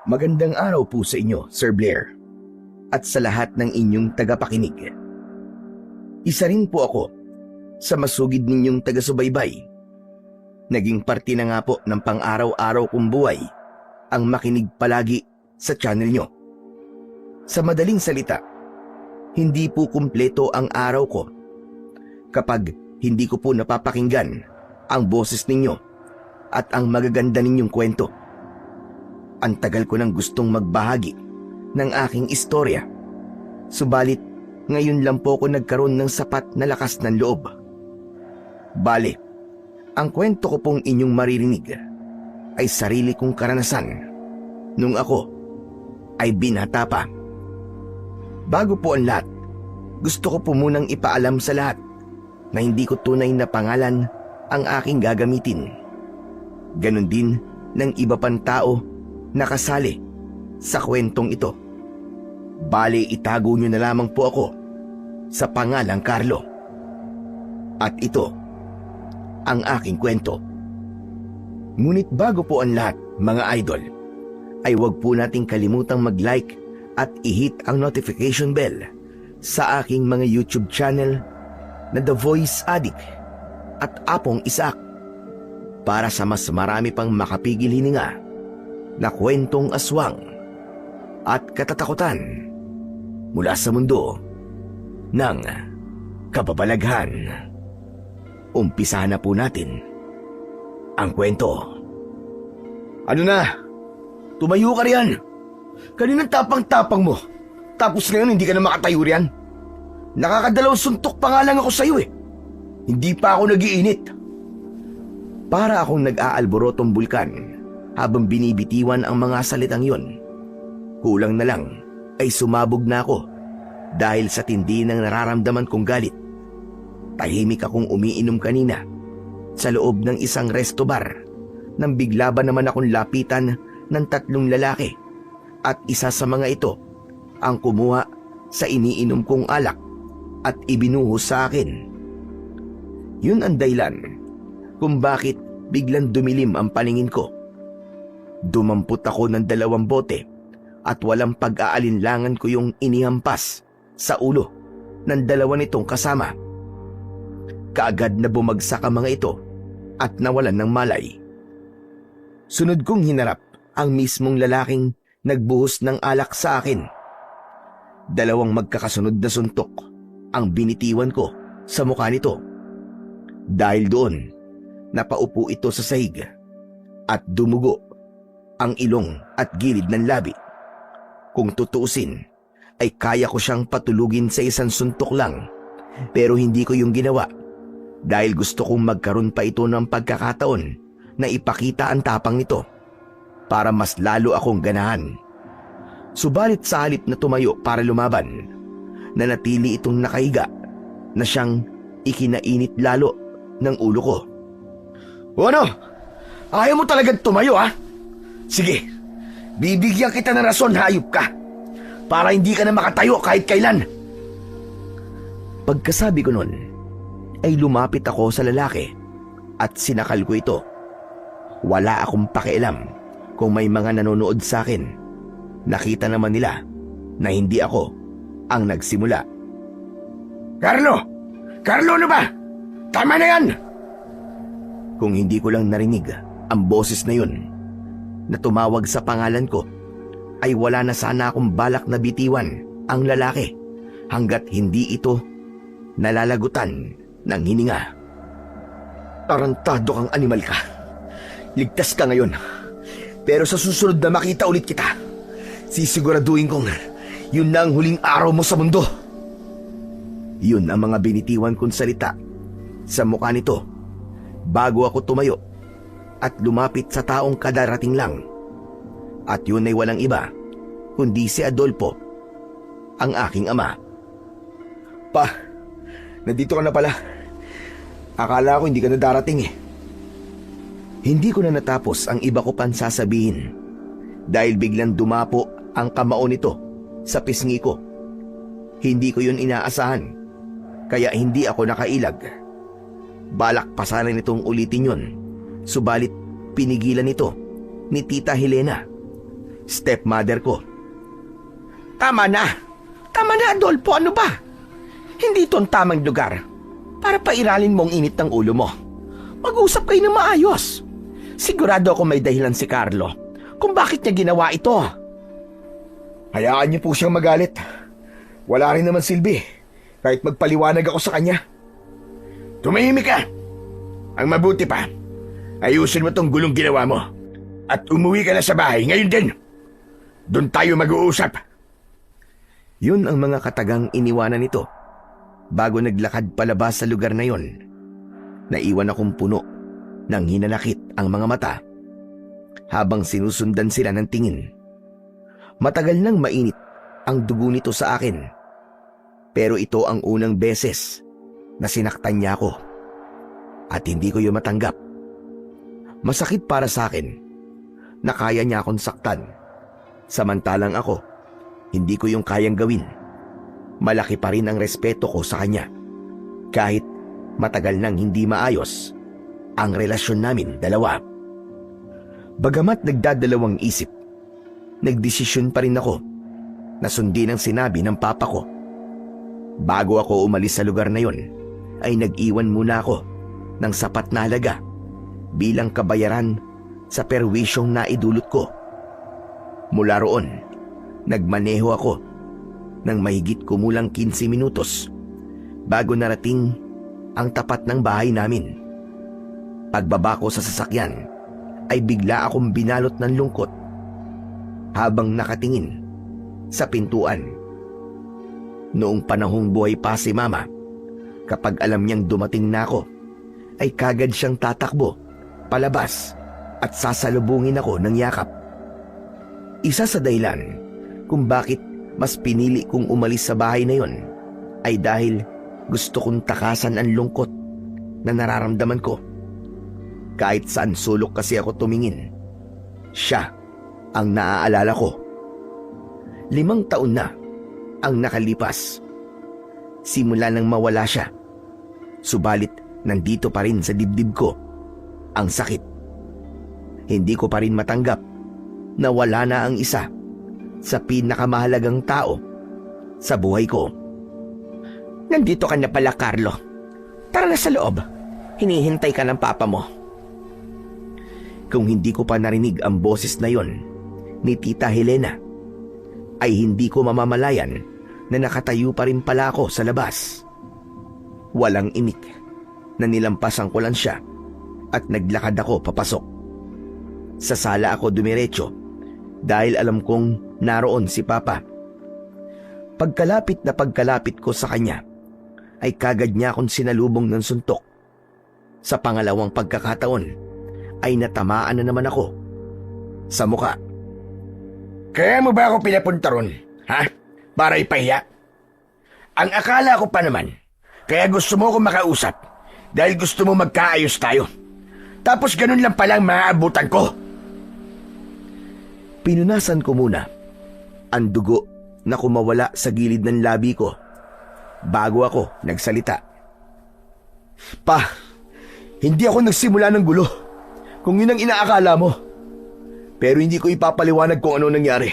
Magandang araw po sa inyo, Sir Blair, at sa lahat ng inyong tagapakinig. Isa rin po ako sa masugid ninyong taga-subaybay. Naging parte na nga po ng pang-araw-araw kong buhay ang makinig palagi sa channel nyo. Sa madaling salita, hindi po kumpleto ang araw ko kapag hindi ko po napapakinggan ang boses ninyo at ang magaganda ninyong kwento. Ang tagal ko nang gustong magbahagi ng aking istorya. Subalit, ngayon lang po ako nagkaroon ng sapat na lakas ng loob. Bale, ang kwento ko pong inyong maririnig ay sarili kong karanasan nung ako ay binata pa. Bago po ang lahat, gusto ko po munang ipaalam sa lahat na hindi ko tunay na pangalan ang aking gagamitin. Ganon din ng iba pang tao nakasali sa kwentong ito. Bale, itago nyo na lamang po ako sa pangalang Carlo. At ito ang aking kwento. Ngunit bago po ang lahat, mga idol, ay huwag po nating kalimutang mag-like at i-hit ang notification bell sa aking mga YouTube channel na The Voice Addict at Apong Isaac para sa mas marami pang makapigil hininga na kwentong aswang at katatakutan mula sa mundo ng kababalaghan. Umpisahan na po natin ang kwento. Ano na? Tumayo ka riyan. Kaninang tapang-tapang mo. Tapos ngayon hindi ka na makatayo riyan. Nakakadalawang suntok pa nga lang ako sa'yo eh. Hindi pa ako nagiinit. Para akong nag-aalborotong bulkan habang binibitiwan ang mga salitang yon. Kulang na lang ay sumabog na ako dahil sa tindi ng nararamdaman kong galit. Tahimik akong umiinom kanina sa loob ng isang resto bar nang bigla ba naman akong lapitan ng 3 lalaki at isa sa mga ito ang kumuha sa iniinom kong alak at ibinuhos sa akin. Yun ang dahilan kung bakit biglang dumilim ang paningin ko. Dumampot ako ng 2 bote at walang pag-aalinlangan ko yung inihampas sa ulo ng 2 nitong kasama. Kaagad na bumagsak ang mga ito at nawalan ng malay. Sunod kong hinarap ang mismong lalaking nagbuhos ng alak sa akin. 2 magkakasunod na suntok ang binitiwan ko sa mukha nito. Dahil doon, napaupo ito sa sahig at dumugo ang ilong at gilid ng labi. Kung tutuusin, ay kaya ko siyang patulugin sa isang suntok lang, pero hindi ko yung ginawa dahil gusto kong magkaroon pa ito ng pagkakataon na ipakita ang tapang nito para mas lalo akong ganahan. Subalit sa halip na tumayo para lumaban, nanatili itong nakahiga na siyang ikinainit lalo ng ulo ko. O ano? Ayaw mo talagang tumayo ha? Sige, bibigyan kita ng rason, hayop ka, para hindi ka na makatayo kahit kailan. Pagkasabi ko nun, ay lumapit ako sa lalaki at sinakal ko ito. Wala akong pakialam kung may mga nanonood sa akin. Nakita naman nila na hindi ako ang nagsimula. Carlo! Carlo, ano ba? Tama na yan! Kung hindi ko lang narinig ang boses na yun na tumawag sa pangalan ko, ay wala na sana akong balak na bitiwan ang lalaki hanggat hindi ito nalalagutan ng hininga. Tarantado kang animal ka. Ligtas ka ngayon. Pero sa susunod na makita ulit kita, sisiguraduhin kong yun na ang huling araw mo sa mundo. Yun ang mga binitiwan kong salita sa mukha nito bago ako tumayo at lumapit sa taong kadarating lang. At yun ay walang iba kundi si Adolfo, ang aking ama. Pa, nandito ka na pala. Akala ko hindi ka na darating eh. Hindi ko na natapos ang iba ko pang sasabihin dahil biglang dumapo ang kamao nito sa pisngi ko. Hindi ko yun inaasahan, kaya hindi ako nakailag. Balak pa sana nitong ulitin yun, subalit pinigilan nito ni Tita Helena. stepmother ko. Tama na! Tama na, Adolfo! Ano ba? Hindi ito ang tamang lugar para pairalin mo ang init ng ulo mo. Mag-usap kayo ng maayos. Sigurado ako may dahilan si Carlo kung bakit niya ginawa ito. Hayaan niyo po siyang magalit. Wala rin naman silbi kahit magpaliwanag ako sa kanya. Tumahimik ka! Ang mabuti pa, ayusin mo tong gulong ginawa mo at umuwi ka na sa bahay ngayon din. Doon tayo mag-uusap. Yun ang mga katagang iniwanan nito bago naglakad palabas sa lugar na yon. Naiwan akong puno ng hinanakit ang mga mata habang sinusundan sila ng tingin. Matagal nang mainit ang dugo nito sa akin, pero ito ang unang beses na sinaktan niya ako at hindi ko yun matanggap. Masakit para sa akin na kaya niya akong saktan, samantalang ako hindi ko yung kayang gawin. Malaki pa rin ang respeto ko sa kanya kahit matagal nang hindi maayos ang relasyon namin dalawa. Bagamat nagdadalawang isip, nagdesisyon pa rin ako na sundin ang sinabi ng papa ko. Bago ako umalis sa lugar na yon, ay nag-iwan muna ako ng sapat na halaga bilang kabayaran sa perwisyong naidulot ko. Mula roon, nagmaneho ako ng mahigit kumulang 15 minutos bago narating ang tapat ng bahay namin. Pagbaba ko sa sasakyan, ay bigla akong binalot ng lungkot habang nakatingin sa pintuan. Noong panahong buhay pa si Mama, kapag alam niyang dumating na ako, ay kagad siyang tatakbo palabas at sasalubungin ako ng yakap. Isa sa dahilan kung bakit mas pinili kong umalis sa bahay na yon ay dahil gusto kong takasan ang lungkot na nararamdaman ko. Kahit saan sulok kasi ako tumingin, siya ang naaalala ko. 5 taon na ang nakalipas simula nang mawala siya, subalit nandito pa rin sa dibdib ko ang sakit. Hindi ko pa rin matanggap na wala na ang isa sa pinakamahalagang tao sa buhay ko. Nandito ka na pala, Carlo. Tara na sa loob. Hinihintay ka ng papa mo. Kung hindi ko pa narinig ang boses na yon ni Tita Helena, ay hindi ko mamamalayan na nakatayo pa rin pala ako sa labas. Walang imik na nilampasan ko lang siya at naglakad ako papasok. Sa sala ako dumiretso dahil alam kong naroon si Papa. Pagkalapit na pagkalapit ko sa kanya, ay kagad niya akong sinalubong ng suntok. Sa pangalawang pagkakataon, ay natamaan na naman ako sa muka. Kaya mo ba ako pinapunta ron, ha? Para ipahiya? Ang akala ko pa naman, kaya gusto mo ko makausap dahil gusto mo magkaayos tayo. Tapos ganun lang palang maaabutan ko. Pinunasan ko muna ang dugo na kumawala sa gilid ng labi ko bago ako nagsalita. Pa, hindi ako nagsimula ng gulo kung yun ang inaakala mo. Pero hindi ko ipapaliwanag kung ano nangyari.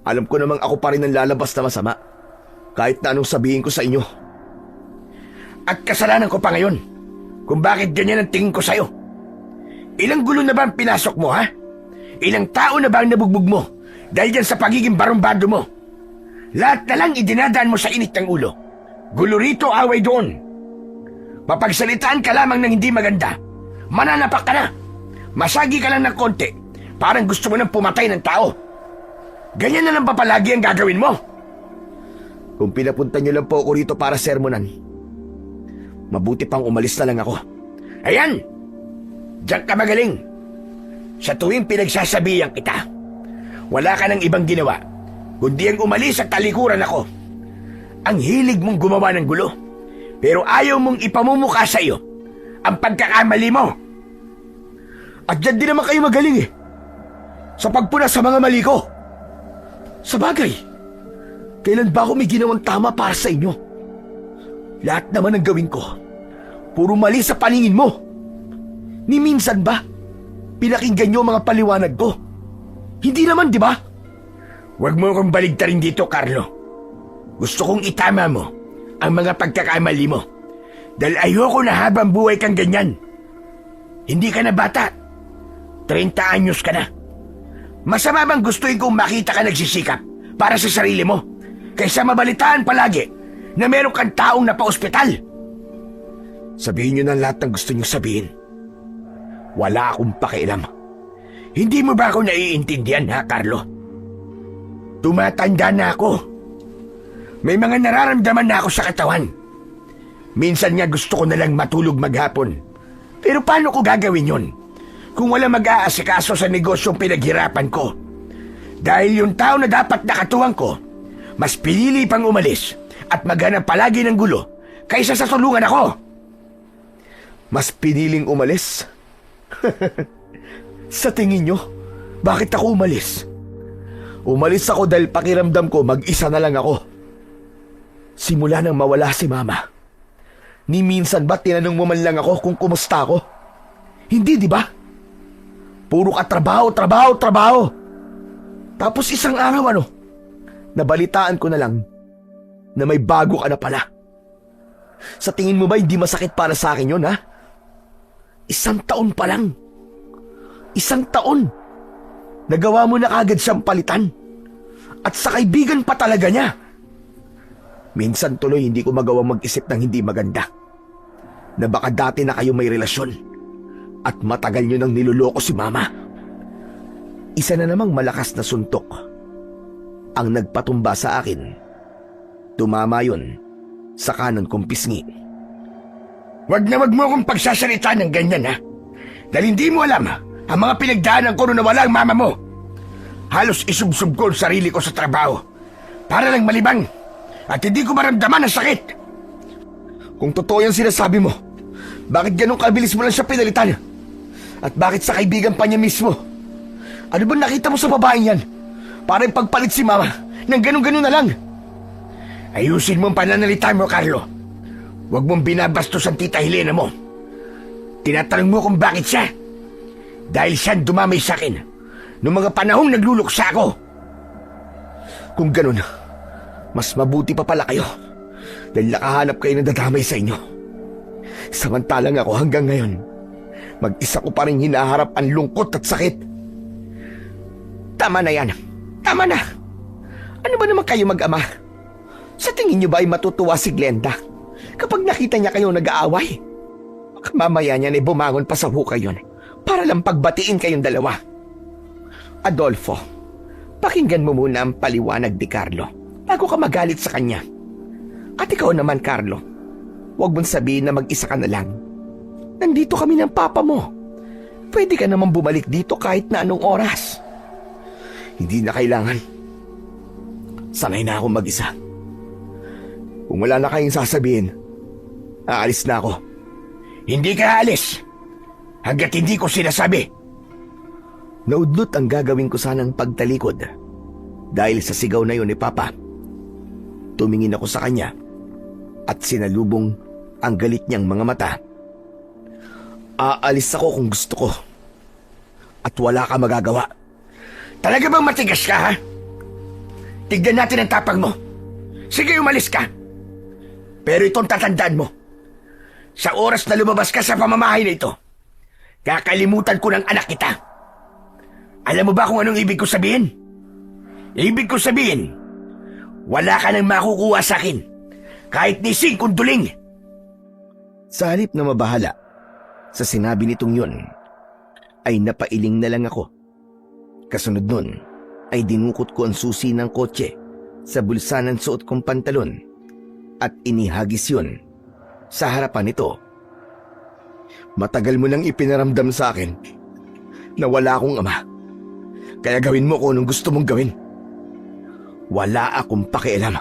Alam ko namang ako pa rin ang lalabas na masama kahit na anong sabihin ko sa inyo. At kasalanan ko pa ngayon kung bakit ganyan ang tingin ko sa'yo. Ilang gulo na ba ang pinasok mo, ha? Ilang tao na ba ang nabugbog mo dahil dyan sa pagiging barumbado mo? Lahat na lang idinadaan mo sa init ng ulo. Gulo rito, away doon. Mapagsalitaan ka lamang ng hindi maganda, mananapak ka na. Masagi ka lang ng konti, parang gusto mo nang pumatay ng tao. Ganyan na lang ba palagi ang gagawin mo? Kung pinapunta niyo lang po ako rito para sermonan, mabuti pang umalis na lang ako. Ayan! Diyan ka magaling. Sa tuwing pinagsasabihan kita, wala ka ng ibang ginawa, kundi ang umalis at talikuran ako. Ang hilig mong gumawa ng gulo, pero ayaw mong ipamumukha sa iyo ang pagkakamali mo. At dyan din naman kayo magaling sa pagpuna sa mga mali ko. Sa bagay, kailan ba ako may ginawang tama para sa inyo? Lahat naman ng gawin ko, puro mali sa paningin mo. Ni minsan ba, pinakinggan niyo ang mga paliwanag ko? Hindi naman, di ba? Huwag mo akong baligtarin dito, Carlo. Gusto kong itama mo ang mga pagkakamali mo. Dahil ayoko na habang buhay kang ganyan. Hindi ka na bata. 30 anyos ka na. Masama bang gustuin kong makita ka nagsisikap para sa sarili mo kaysa mabalitaan palagi na meron kang taong napa-ospital? Sabihin niyo na lahat ng gusto niyo sabihin. Wala akong pakialam. Hindi mo ba ako naiintindihan, ha, Carlo? Tumatanda na ako. May mga nararamdaman na ako sa katawan. Minsan nga gusto ko na lang matulog maghapon. Pero paano ko gagawin yon kung wala mag-aasikaso sa negosyong pinaghirapan ko? Dahil yung tao na dapat nakatuwang ko, mas pinili pang umalis at maghanap palagi ng gulo kaysa sa tulungan ako. Mas piniling umalis? Sa tingin nyo, bakit ako umalis? Umalis ako dahil pakiramdam ko mag-isa na lang ako. Simula nang mawala si Mama, ni minsan ba tinanong mo man lang ako kung kumusta ako? Hindi, di ba? Puro ka trabaho, trabaho, trabaho. Tapos isang araw nabalitaan ko na lang na may bago ka na pala. Sa tingin mo ba hindi masakit para sa akin yun, ha? 1 taon pa lang. 1 taon. Nagawa mo na kagad siyang palitan. At sa kaibigan pa talaga niya. Minsan tuloy hindi ko magawang mag-isip ng hindi maganda. Na baka dati na kayo may relasyon. At matagal nyo nang niloloko si Mama. Isa na namang malakas na suntok ang nagpatumba sa akin. Tumama yun sa kanan kong pisngi. Wag mo akong pagsasalita ng ganyan, ha? Dahil hindi mo alam ang mga pinagdaanan ko nung nawala ang mama mo. Halos isubsob ko ang sarili ko sa trabaho para lang malibang at hindi ko maramdaman ang sakit. Kung totoo yung sinasabi mo, bakit ganun kabilis mo lang siya pinalitan? At bakit sa kaibigan pa niya mismo? Ano ba nakita mo sa babaeng yan? Para ipagpalit si Mama ng ganun-ganun na lang. Ayusin mo ang pananalita mo, Carlo. Huwag mong binabastos ang tita Helena mo. Tinatanong mo kung bakit siya. Dahil siyang dumamay sa akin noong mga panahong nagluluksa ako. Kung ganun, mas mabuti pa pala kayo dahil nakahanap kayo ng dadamay sa inyo. Samantalang ako hanggang ngayon, mag-isa ko pa rin hinaharap ang lungkot at sakit. Tama na yan. Tama na. Ano ba naman kayo mag-ama? Sa tingin niyo ba ay matutuwa si Glenda kapag nakita niya kayo nag-aaway? Baka mamaya niya na bumangon pa sa hukay yun para lang pagbatiin kayong dalawa. Adolfo, pakinggan mo muna ang paliwanag ni Carlo bago ka magalit sa kanya. At ikaw naman, Carlo, huwag mong sabihin na mag-isa ka na lang. Nandito kami ng papa mo. Pwede ka naman bumalik dito kahit na anong oras. Hindi na kailangan. Sanay na akong mag-isa. Kung wala na kayong sasabihin, aalis na ako. Hindi ka aalis hanggat hindi ko sinasabi. Naudlot ang gagawin ko sanang pagtalikod dahil sa sigaw na yun ni Papa. Tumingin ako sa kanya at sinalubong ang galit niyang mga mata. Aalis ako kung gusto ko at wala ka magagawa. Talaga bang matigas ka, ha? Tignan natin ang tapang mo. Sige, umalis ka. Pero itong tatandaan mo, sa oras na lumabas ka sa pamamahay na ito, kakalimutan ko ng anak kita. Alam mo ba kung anong ibig ko sabihin? Ibig ko sabihin, wala ka nang makukuha sa akin, kahit ni singkong duling. Sa halip na mabahala sa sinabi nitong yun, ay napailing na lang ako. Kasunod nun, ay dinukot ko ang susi ng kotse sa bulsa ng suot kong pantalon at inihagis yun sa harapan nito. Matagal mo nang ipinaramdam sa akin na wala akong ama. Kaya gawin mo kung anong gusto mong gawin. Wala akong pakialam.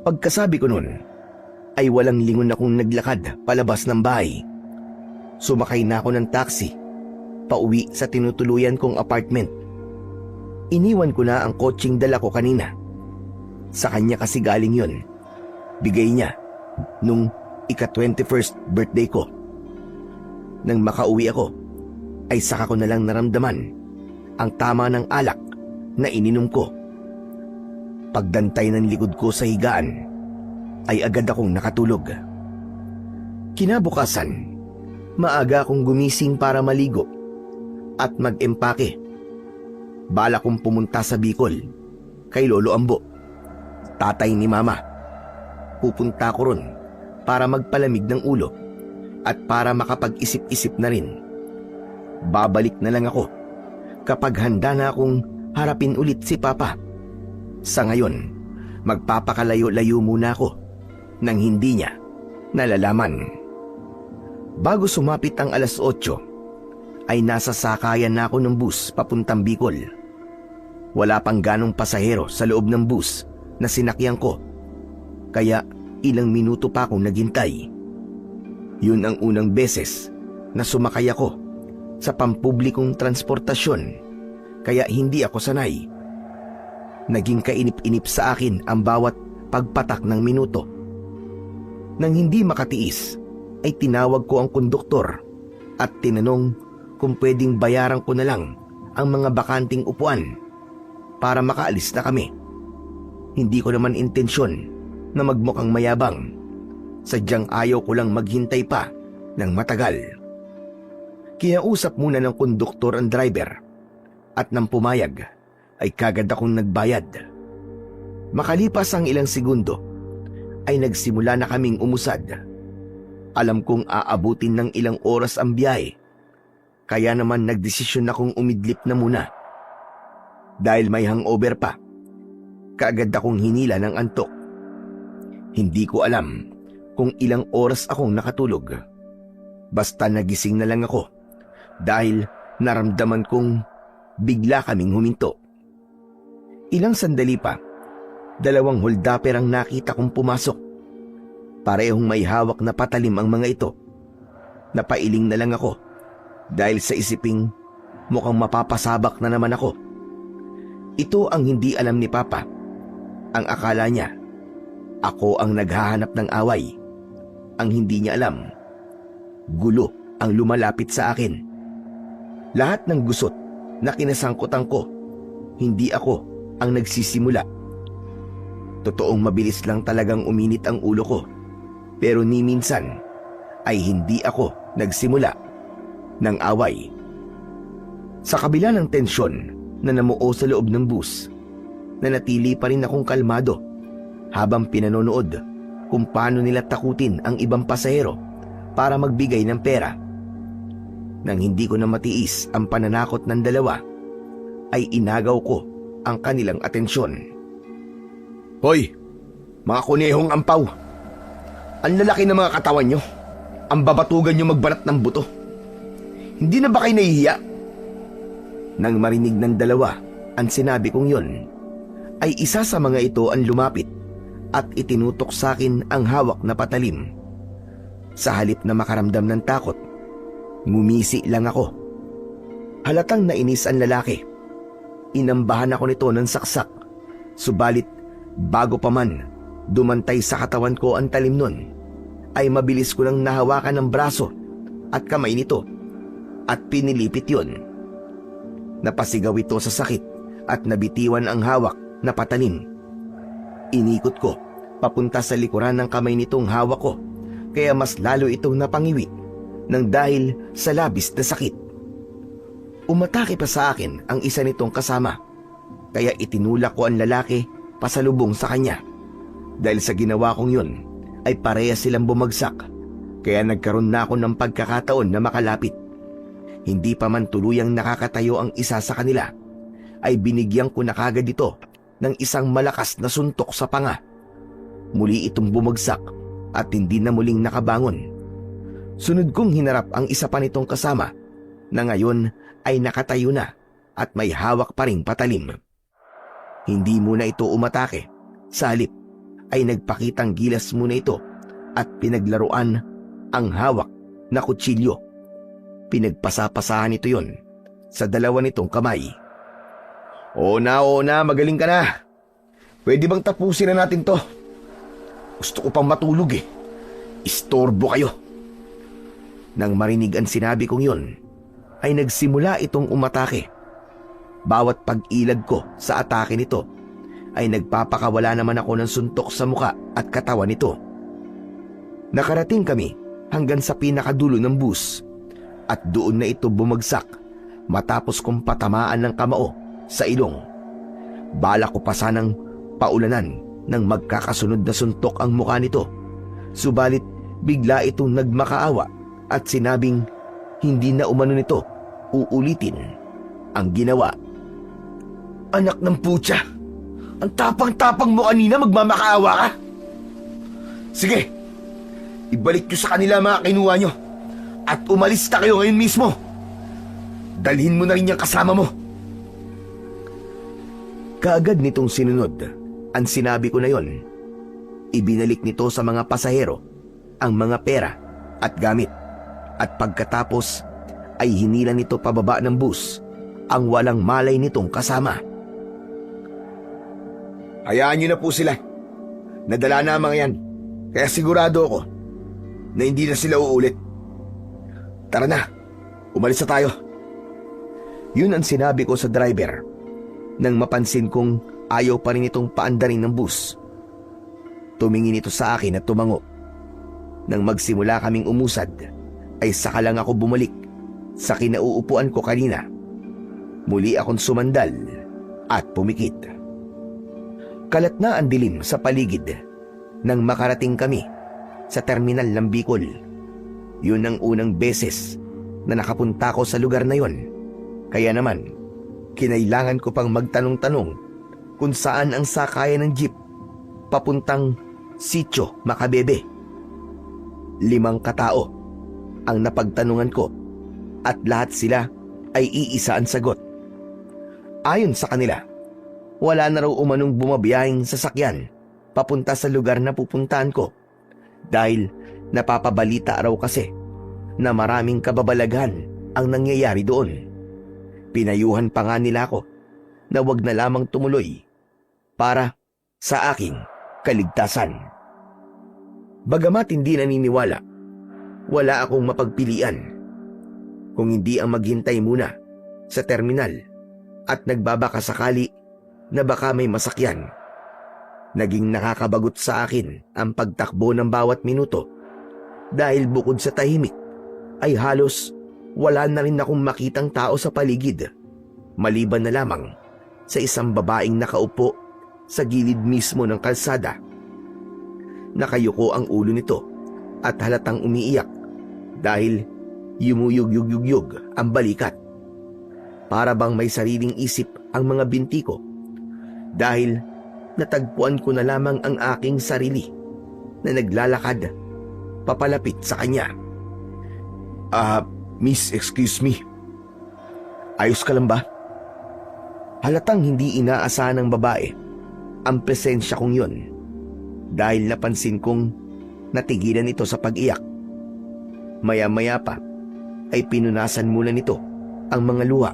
Pagkasabi ko nun, ay walang lingon akong naglakad palabas ng bahay. Sumakay na ako ng taxi, pauwi sa tinutuluyan kong apartment. Iniwan ko na ang kotseng dala ko kanina. Sa kanya kasi galing yun. Bigay niya nung ika-21st birthday ko. Nang makauwi ako, ay saka ko na lang naramdaman ang tama ng alak na ininom ko. Pagdantay ng likod ko sa higaan, ay agad akong nakatulog. Kinabukasan, maaga akong gumising para maligo at mag-empake. Bala kong pumunta sa Bicol kay Lolo Ambo, tatay ni Mama. Pupunta ko ron para magpalamig ng ulo at para makapag-isip-isip na rin. Babalik na lang ako kapag handa na akong harapin ulit si Papa. Sa ngayon, magpapakalayo-layo muna ako nang hindi niya nalalaman. Bago sumapit ang 8:00, ay nasa sakayan na ako ng bus papuntang Bicol. Wala pang ganong pasahero sa loob ng bus na sinakyan ko, kaya ilang minuto pa akong naghintay. Yun ang unang beses na sumakay ako sa pampublikong transportasyon, kaya hindi ako sanay. Naging kainip-inip sa akin ang bawat pagpatak ng minuto. Nang hindi makatiis, ay tinawag ko ang konduktor at tinanong kung pwedeng bayaran ko na lang ang mga bakanting upuan para makaalis na kami. Hindi ko naman intensyon na magmukhang mayabang. Sadyang ayaw ko lang maghintay pa ng matagal. Kinausap muna ng konduktor ang driver at nang pumayag ay kagad akong nagbayad. Makalipas ang ilang segundo ay nagsimula na kaming umusad. Alam kong aabutin ng ilang oras ang biyahe, kaya naman nagdesisyon akong umidlip na muna. Dahil may hangover pa, kaagad akong hinila ng antok. Hindi ko alam kung ilang oras akong nakatulog. Basta nagising na lang ako dahil naramdaman kong bigla kaming huminto. Ilang sandali pa, 2 holdapper ang nakita kong pumasok. Parehong may hawak na patalim ang mga ito. Napailing na lang ako dahil sa isiping mukhang mapapasabak na naman ako. Ito ang hindi alam ni Papa. Ang akala niya, ako ang naghahanap ng away. Ang hindi niya alam, gulo ang lumalapit sa akin. Lahat ng gusot na kinasangkutan ko, hindi ako ang nagsisimula. Totoong mabilis lang talagang uminit ang ulo ko, pero ni minsan ay hindi ako nagsimula ng away. Sa kabila ng tensyon na namuo sa loob ng bus, nanatili pa rin akong kalmado habang pinanonood kung paano nila takutin ang ibang pasahero para magbigay ng pera. Nang hindi ko na matiis ang pananakot ng dalawa, ay inagaw ko ang kanilang atensyon. Hoy, mga kunehong ampaw! Ang lalaki ng mga katawan nyo. Ang babatugan nyo magbarat ng buto. Hindi na ba kayo nahihiya? Nang marinig ng dalawa ang sinabi kong yon, ay isa sa mga ito ang lumapit at itinutok sa akin ang hawak na patalim. Sa halip na makaramdam ng takot, ngumisi lang ako. Halatang nainis ang lalaki. Inambahan ako nito ng saksak, subalit bago pa man dumantay sa katawan ko ang talim nun, ay mabilis ko nang nahawakan ng braso at kamay nito at pinilipit yun. Napasigaw ito sa sakit at nabitiwan ang hawak na patalim. Inikot ko papunta sa likuran ng kamay nitong hawak ko, kaya mas lalo itong napangiwi nang dahil sa labis na sakit. Umatake pa sa akin ang isa nitong kasama, kaya itinulak ko ang lalaki pasalubong sa kanya. Dahil sa ginawa kong yun, ay parehas silang bumagsak, kaya nagkaroon na ako ng pagkakataon na makalapit. Hindi pa man tuluyang nakakatayo ang isa sa kanila, ay binigyan ko na kagad ito ng isang malakas na suntok sa panga. Muli itong bumagsak at hindi na muling nakabangon. Sunod kong hinarap ang isa pa nitong kasama na ngayon ay nakatayo na at may hawak pa ring patalim. Hindi muna ito umatake. Sa halip ay nagpakitang gilas muna ito at pinaglaruan ang hawak na kutsilyo. Pinagpasapasahan ito yon sa dalawa nitong kamay. Oo na, magaling ka na. Pwede bang tapusin na natin to? Gusto ko pang matulog eh. Istorbo kayo. Nang marinig ang sinabi kong yun, ay nagsimula itong umatake. bawat pag-ilag ko sa atake nito ay nagpapakawala naman ako ng suntok sa muka at katawan nito. Nakarating kami hanggang sa pinakadulo ng bus at doon na ito bumagsak matapos kong patamaan ng kamao sa ilong. Balak ko pa sanang paulanan ng magkakasunod na suntok ang mukha nito, subalit bigla itong nagmakaawa at sinabing hindi na umano nito uulitin ang ginawa. Anak ng putya! Ang tapang-tapang mo kanina, magmamakaawa ka! Sige, ibalik nyo sa kanila mga kinuha nyo at umalis na kayo ngayon mismo. Dalhin mo na rin yung kasama mo. Kaagad nitong sinunod ang sinabi ko na yon. Ibinalik nito sa mga pasahero ang mga pera at gamit at pagkatapos ay hinila nito pababa ng bus ang walang malay nitong kasama. Hayaan nyo na po sila. Nadala na ang mga yan. Kaya sigurado ako na hindi na sila uulit. Tara na, umalis na tayo. Yun ang sinabi ko sa driver nang mapansin kong ayaw pa rin itong paandarin ng bus. Tumingin ito sa akin at tumango. Nang magsimula kaming umusad, ay saka lang ako bumalik sa kinauupuan ko kanina. Muli akong sumandal at pumikit. Kalat na ang dilim sa paligid nang makarating kami sa terminal ng Bicol. Yun ang unang beses na nakapunta ko sa lugar na yon. Kaya naman, kinailangan ko pang magtanong-tanong kung saan ang sakayan ng jeep papuntang Sitio Macabebe. 5 katao ang napagtanungan ko at lahat sila ay iisa ang sagot. Ayon sa kanila, wala na raw umanong bumabiyahing sasakyan papunta sa lugar na pupuntahan ko dahil napapabalita raw kasi na maraming kababalaghan ang nangyayari doon. Pinayuhan pa nga nila ako na wag na lamang tumuloy para sa aking kaligtasan. Bagamat hindi naniniwala, wala akong mapagpilian kung hindi ang maghintay muna sa terminal at nagbabaka sakali na baka may masakyan. Naging nakakabagot sa akin ang pagtakbo ng bawat minuto dahil bukod sa tahimik ay halos wala na rin akong makitang tao sa paligid, maliban na lamang sa isang babaeng nakaupo sa gilid mismo ng kalsada. Nakayuko ang ulo nito at halatang umiiyak dahil yumuyug-yug-yug ang balikat. Para bang may sariling isip ang mga binti ko dahil natagpuan ko na lamang ang aking sarili na naglalakad papalapit sa kanya. Miss, excuse me. Ayos ka lang ba? Halatang hindi inaasahan ng babae ang presensya kong yon dahil napansin kong natigilan ito sa pag-iyak. Maya-maya pa ay pinunasan muna nito ang mga luha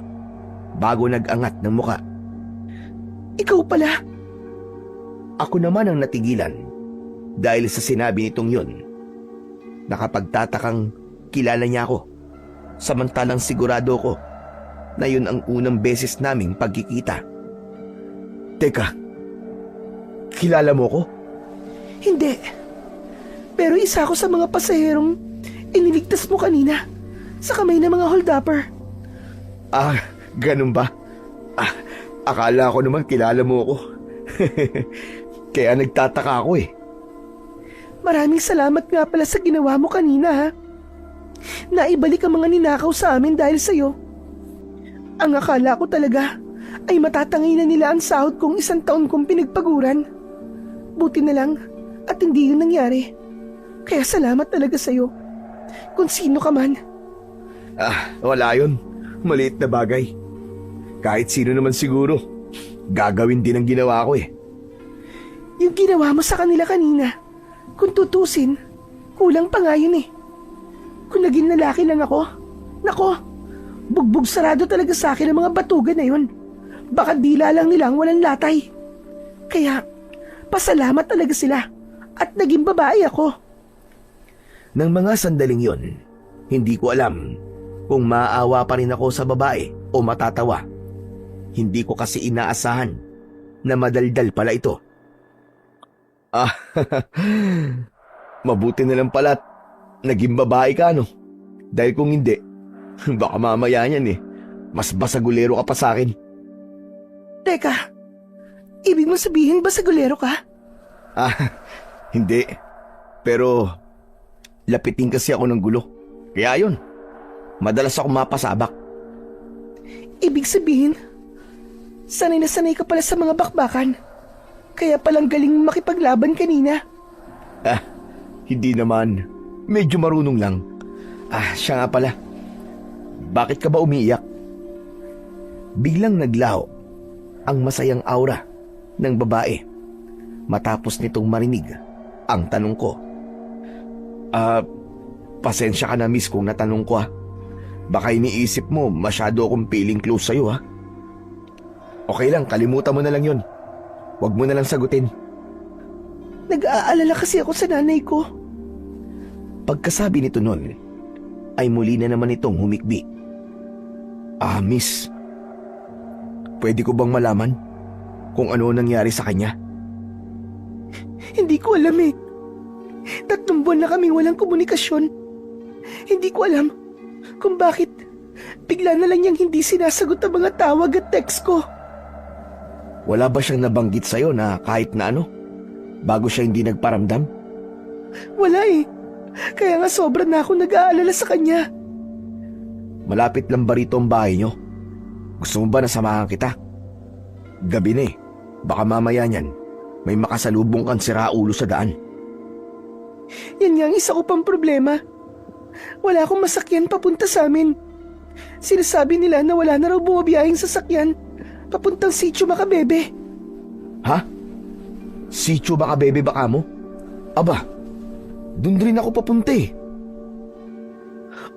bago nag-angat ng muka. Ikaw pala? Ako naman ang natigilan dahil sa sinabi nitong yon. Nakapagtatakang kilala niya ako, samantalang sigurado ko na yun ang unang beses naming pagkikita. Teka, kilala mo ko? Hindi, pero isa ako sa mga pasaherong iniligtas mo kanina sa kamay ng mga hold-upper. Ganun ba? Akala ko naman kilala mo ako. Kaya nagtataka ako eh. Maraming salamat nga pala sa ginawa mo kanina ha. Naibalik ang mga ninakaw sa amin dahil sa'yo. Ang akala ko talaga ay matatangay na nila ang sahod kong 1 taon kong pinagpaguran. Buti na lang at hindi yun nangyari. Kaya salamat talaga sa'yo. Kung sino ka man. Wala yun. Maliit na bagay. Kahit sino naman siguro, gagawin din ang ginawa ko eh. Yung ginawa mo sa kanila kanina, kung tutusin, kulang pa nga yun eh. Kung naging lalaki lang ako, nako, bugbog sarado talaga sa akin ang mga batugan na yun. Baka dila lang nilang walang latay. Kaya, pasalamat talaga sila at naging babae ako. Nang mga sandaling yon, hindi ko alam kung maaawa pa rin ako sa babae o matatawa. Hindi ko kasi inaasahan na madaldal pala ito. Ah, mabuti na lang pala at naging babae ka, no? Dahil kung hindi, baka mamaya yan mas basagulero ka pa sa akin. Teka, ibig mo sabihin basagulero ka? Ah, hindi. Pero lapitin kasi ako ng gulo. Kaya yun, madalas ako mapasabak. Ibig sabihin, sanay na sanay ka pala sa mga bakbakan. Kaya palang galing makipaglaban kanina. Ah, hindi naman. Medyo marunong lang. Ah, siya nga pala. Bakit ka ba umiiyak? Biglang naglaho ang masayang aura ng babae matapos nitong marinig ang tanong ko. Pasensya ka na, miss, kung natanong ko. Baka iniisip mo masyado akong feeling close sa'yo, ha? Okay lang, kalimutan mo na lang yun. Huwag mo na lang sagutin. Nag-aalala kasi ako sa nanay ko. Pagkasabi nito nun, ay muli na naman itong humikbi. Miss, pwede ko bang malaman kung ano nangyari sa kanya? Hindi ko alam eh. 3 buwan na kaming walang komunikasyon. Hindi ko alam kung bakit bigla na lang niyang hindi sinasagot ang mga tawag at text ko. Wala ba siyang nabanggit sa'yo na kahit na ano, bago siya hindi nagparamdam? Wala eh. Kaya nga sobra na ako nag-aalala sa kanya. Malapit lang ba rito ang bahay niyo? Gusto mo ba na samahan kita? Gabi na eh. Baka mamaya niyan, may makasalubong kang siraulo sa daan. Yan nga ang isa ko pang problema. Wala akong masakyan papunta sa amin. Sinasabi nila na wala na raw bumabiyahing sasakyan papuntang Sitio Macabebe. Ha? Sitio Macabebe baka mo? Aba, dun rin ako papunta eh.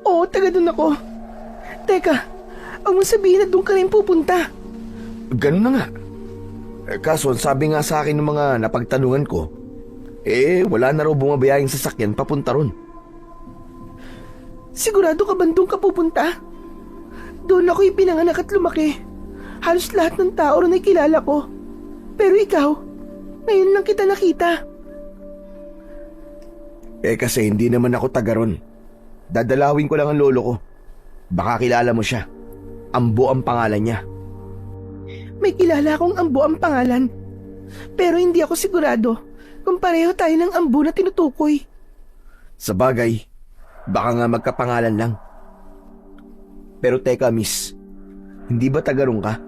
Oo, taga dun ako. Teka, huwag mo sabihin na dun ka rin pupunta. Ganun na nga. Kaso sabi nga sa akin ng mga napagtanungan ko, wala na raw bumabiyahing sasakyan papunta ron. Sigurado ka ba dun ka pupunta? Doon ako ipinanganak at lumaki. Halos lahat ng tao ron ay kilala ko. Pero ikaw, ngayon lang kita nakita. Kasi hindi naman ako taga ron. Dadalawin ko lang ang lolo ko. Baka kilala mo siya. Ambo ang pangalan niya. May kilala akong Ambo ang pangalan. Pero hindi ako sigurado kung pareho tayo ng Ambo na tinutukoy. Sa bagay, baka nga magkapangalan lang. Pero teka, miss, hindi ba taga ron ka?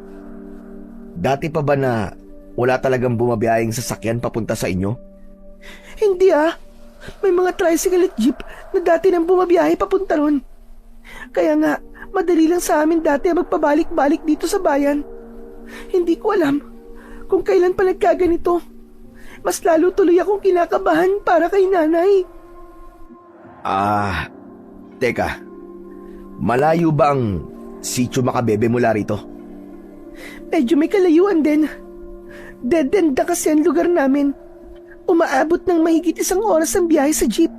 Dati pa ba na wala talagang bumabiyahing sasakyan papunta sa inyo? Hindi ah. May mga tricycle at jeep na dati nang bumabiyahe papunta ron. Kaya nga, madali lang sa amin dati magpabalik-balik dito sa bayan. Hindi ko alam kung kailan pa nagkaganito. Mas lalo tuloy akong kinakabahan para kay nanay. Teka. Malayo ba ang Sitio Macabebe mula rito? Medyo may kalayuan din. Dead end na kasi ang lugar namin. Umaabot ng mahigit 1 oras ang biyahe sa jeep.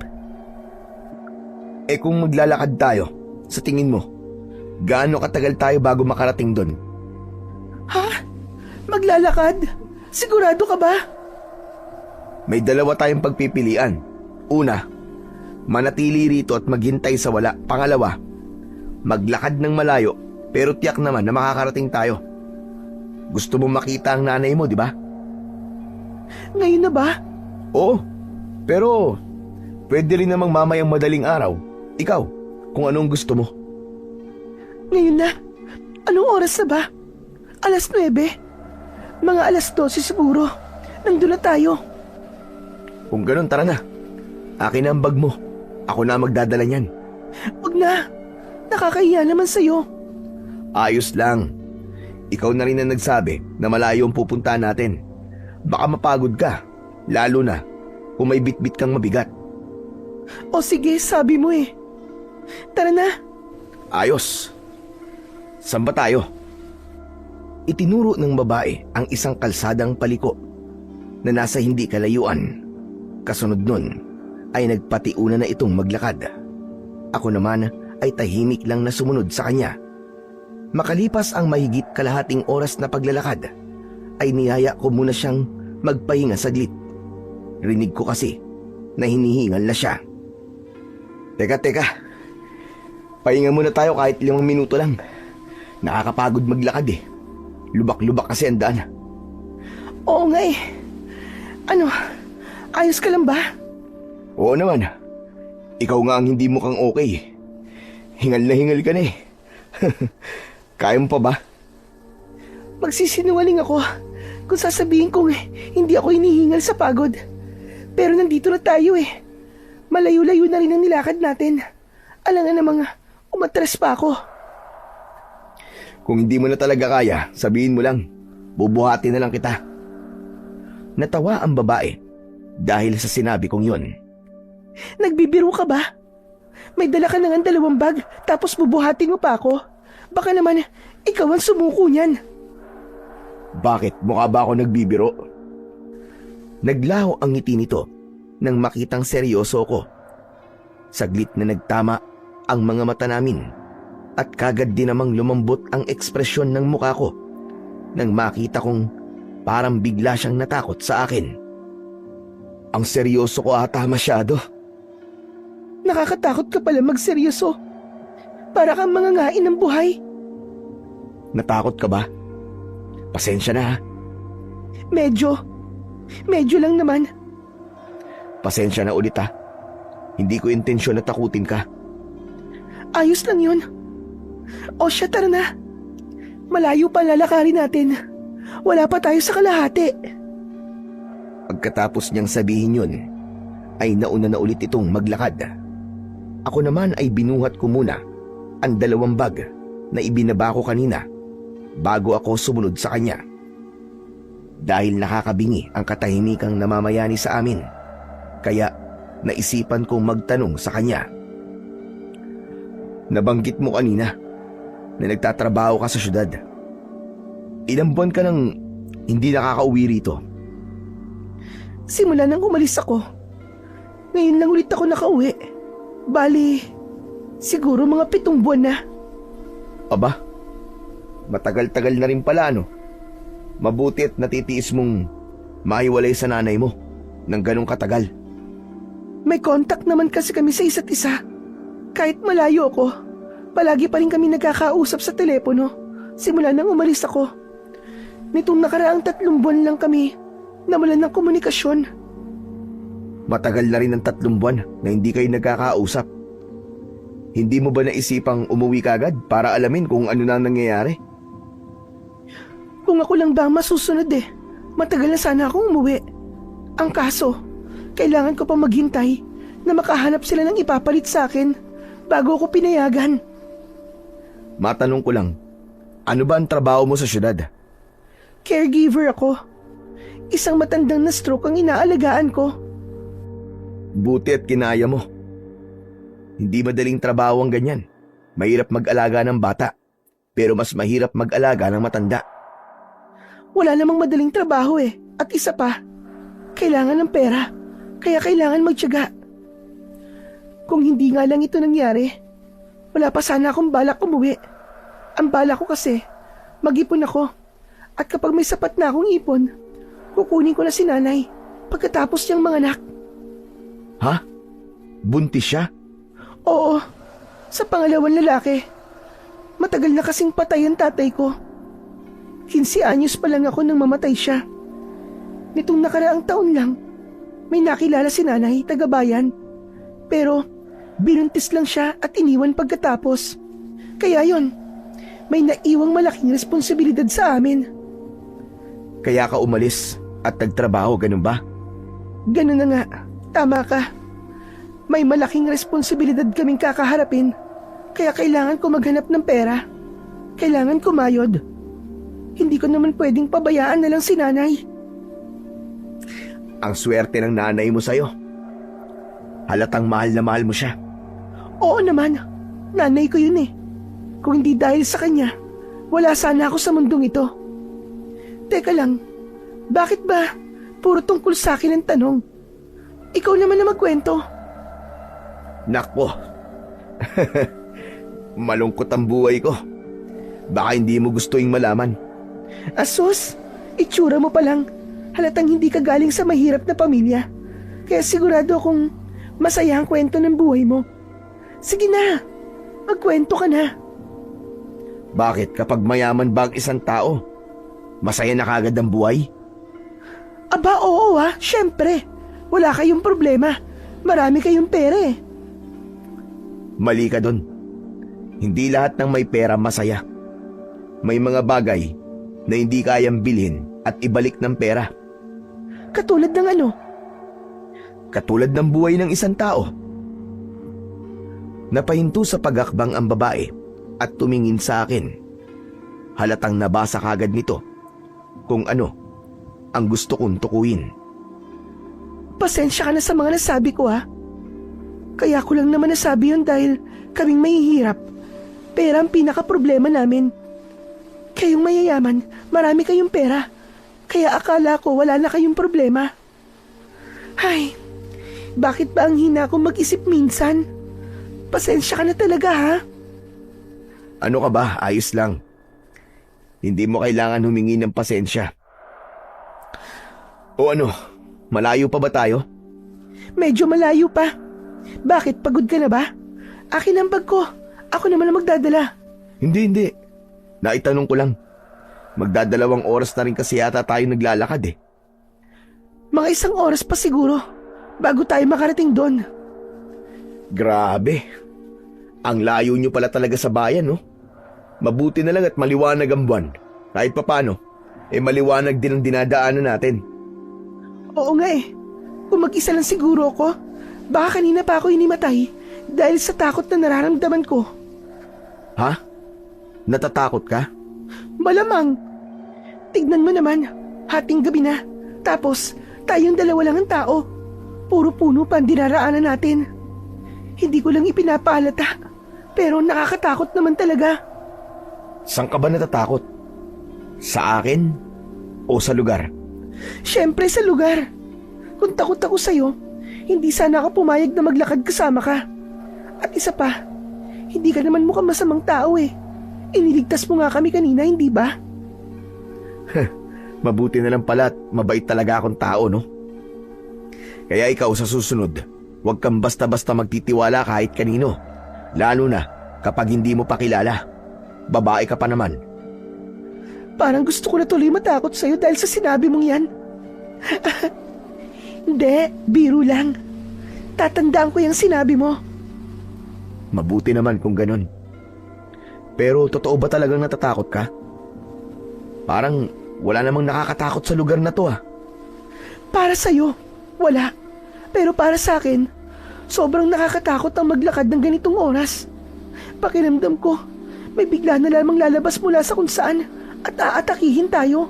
Kung maglalakad tayo, sa tingin mo, gaano katagal tayo bago makarating doon? Ha? Maglalakad? Sigurado ka ba? May 2 tayong pagpipilian. Una, manatili rito at maghintay sa wala. Pangalawa, maglakad ng malayo pero tiyak naman na makakarating tayo. Gusto mo makita ang nanay mo, di ba? Ngayon na ba? Oo, pero pwede rin namang mamayang madaling araw. Ikaw, kung anong gusto mo. Ngayon na? Anong oras na ba? 9:00? Mga 12:00 siguro. Nandun na tayo. Kung ganun, tara na. Akin na ang bag mo. Ako na magdadala niyan. Huwag na. Nakakahiya naman sa'yo. Ayos lang. Ikaw na rin ang nagsabi na malayo ang pupuntahan natin. Baka mapagod ka, lalo na kung may bitbit kang mabigat. O sige, sabi mo eh. Tara na. Ayos. Saan ba tayo? Itinuro ng babae ang isang kalsadang paliko na nasa hindi kalayuan. Kasunod nun ay nagpatiuna na itong maglakad. Ako naman ay tahimik lang na sumunod sa kanya. Makalipas ang mahigit kalahating oras na paglalakad, ay niyaya ko muna siyang magpahinga saglit. Rinig ko kasi na hinihingal na siya. Teka. Pahinga muna tayo kahit 5 minuto lang. Nakakapagod maglakad eh. Lubak-lubak kasi ang daan. Oo nga eh. Ano, ayos ka lang ba? Oo naman. Ikaw nga ang hindi mukhang okay. Hingal na hingal ka na eh. Kaya mo pa ba? Magsisinungaling ako kung sasabihin kong hindi ako hinihingal sa pagod. Pero nandito na tayo eh. Malayo-layo na rin ang nilakad natin. Alangan namang umatras pa ako. Kung hindi mo na talaga kaya, sabihin mo lang. Bubuhati na lang kita. Natawa ang babae dahil sa sinabi kong yun. Nagbibiro ka ba? May dala ka na nga 2 bag tapos bubuhatin mo pa ako. Baka naman ikaw ang sumuko niyan. Bakit? Mukha ba ako nagbibiro? Naglaho ang ngiti nito nang makitang seryoso ko. Saglit na nagtama ang mga mata namin at kagad din namang lumambot ang ekspresyon ng mukha ko nang makita kong parang bigla siyang natakot sa akin. Ang seryoso ko ata masyado. Nakakatakot ka pala magseryoso. Para kang mangangain ng buhay. Natakot ka ba? Pasensya na ha. Medyo lang naman. Pasensya na ulit ha. Hindi ko intensyon na takutin ka. Ayos lang yun. O siya, tara na. Malayo pa lalakarin natin. Wala pa tayo sa kalahati. Pagkatapos niyang sabihin yun, ay nauna na ulit itong maglakad. Ako naman ay binuhat ko muna ang 2 bag na ibinaba ko kanina bago ako sumunod sa kanya. Dahil nakakabingi ang katahimikang namamayani sa amin, kaya naisipan kong magtanong sa kanya. Nabanggit mo kanina na nagtatrabaho ka sa syudad. Ilang buwan ka nang hindi nakakauwi rito? Simula nang umalis ako. Ngayon lang ulit ako nakauwi. Bali, siguro mga 7 buwan na. Aba, matagal-tagal na rin pala no? Mabuti at natitiis mong mahiwalay sa nanay mo ng ganong katagal. May contact naman kasi kami sa isa't isa. Kahit malayo ako, palagi pa rin kami nagkakausap sa telepono simula nang umalis ako. Nitong nakaraang 3 buwan lang kami nawalan ng komunikasyon. Matagal na rin ang 3 buwan na hindi kayo nagkakausap. Hindi mo ba naisipang umuwi kagad para alamin kung ano na nangyayari? Kung ako lang ba ang masusunod matagal na sana akong umuwi. Ang kaso, kailangan ko pa maghintay na makahanap sila ng ipapalit sa akin bago ako pinayagan. Matanong ko lang, ano ba ang trabaho mo sa syudad? Caregiver ako. Isang matandang na stroke ang inaalagaan ko. Buti at kinaya mo. Hindi madaling trabaho ang ganyan. Mahirap mag-alaga ng bata, pero mas mahirap mag-alaga ng matanda. Wala namang madaling trabaho at isa pa, kailangan ng pera, kaya kailangan magtiyaga. Kung hindi nga lang ito nangyari, wala pa sana akong balak umuwi. Ang balak ko kasi, mag-ipon ako. At kapag may sapat na akong ipon, kukunin ko na si nanay pagkatapos niyang manganak. Ha? Buntis siya? Oo, sa pangalawang lalaki. Matagal na kasing patay ang tatay ko. 15 anyos pa lang ako nang mamatay siya. Nitong nakaraang taon lang, may nakilala si nanay, taga-bayan. Pero binuntis lang siya at iniwan pagkatapos. Kaya yon, may naiwang malaking responsibilidad sa amin. Kaya ka umalis at nagtrabaho, ganun ba? Ganun na nga, tama ka. May malaking responsibilidad kaming kakaharapin, kaya kailangan ko maghanap ng pera. Kailangan kumayod. Hindi ko naman pwedeng pabayaan na lang si nanay. Ang swerte ng nanay mo sa'yo. Halatang mahal na mahal mo siya. Oo naman, nanay ko yun Kung hindi dahil sa kanya, wala sana ako sa mundong ito. Teka lang, bakit ba puro tungkol sa akin ang tanong? Ikaw naman na magkwento. Nakpo. Malungkot ang buhay ko. Baka hindi mo gusto yung malaman. Asos, itsura mo pa lang. Halatang hindi ka galing sa mahirap na pamilya. Kaya sigurado akong masaya ang kwento ng buhay mo. Sige na, magkwento ka na. Bakit kapag mayaman ba ang isang tao, masaya na kagad ang buhay? Aba, oo syempre. Wala kayong problema. Marami kayong pera eh. Mali ka dun. Hindi lahat ng may pera masaya. May mga bagay na hindi kayang bilhin at ibalik ng pera. Katulad ng ano? Katulad ng buhay ng isang tao. Napahinto sa pagakbang ang babae at tumingin sa akin. Halatang nabasa kagad nito kung ano ang gusto kong tukuyin. Pasensya ka na sa mga nasabi ko Kaya ko lang naman nasabi yun dahil kaming mahihirap. Pera ang pinaka-problema namin. Kayong mayayaman, marami kayong pera. Kaya akala ko wala na kayong problema. Ay, bakit ba ang hina ko mag-isip minsan? Pasensya ka na talaga Ano ka ba? Ayos lang. Hindi mo kailangan humingi ng pasensya. O ano, malayo pa ba tayo? Medyo malayo pa. Bakit, pagod ka na ba? Akin ang bag ko. Ako naman ang magdadala. Hindi. Naitanong ko lang. Magdadalawang oras na rin kasi yata tayo naglalakad eh. Mga 1 oras pa siguro bago tayo makarating doon. Grabe. Ang layo nyo pala talaga sa bayan, no? Mabuti na lang at maliwanag ang buwan. Kahit papano, maliwanag din ang dinadaanan natin. Oo nga Kung mag-isa lang siguro ako, baka kanina pa ako inimatay dahil sa takot na nararamdaman ko. Ha? Natatakot ka? Malamang. Tignan mo naman, hating gabi na. Tapos, tayong dalawa lang ang tao. Puro puno pa ang dinaraanan natin. Hindi ko lang ipinapaalata, pero nakakatakot naman talaga. Saan ka ba natatakot? Sa akin? O sa lugar? Siyempre sa lugar. Kung takot ako sa'yo, hindi sana ako pumayag na maglakad kasama ka. At isa pa, hindi ka naman mukhang masamang tao Iniligtas mo nga kami kanina, hindi ba? Mabuti na lang pala at mabait talaga akong tao, no? Kaya ikaw sa susunod, huwag kang basta-basta magtitiwala kahit kanino. Lalo na kapag hindi mo pa kilala. Babae ka pa naman. Parang gusto ko na tuloy matakot sa'yo dahil sa sinabi mong yan. Hindi, biro lang. Tatandaan ko yung sinabi mo. Mabuti naman kung ganun. Pero totoo ba talagang natatakot ka? Parang wala namang nakakatakot sa lugar na to Para sa'yo, wala. Pero para sa akin, sobrang nakakatakot ang maglakad ng ganitong oras. Pakiramdam ko, may bigla na lamang lalabas mula sa kung saan at aatakihin tayo.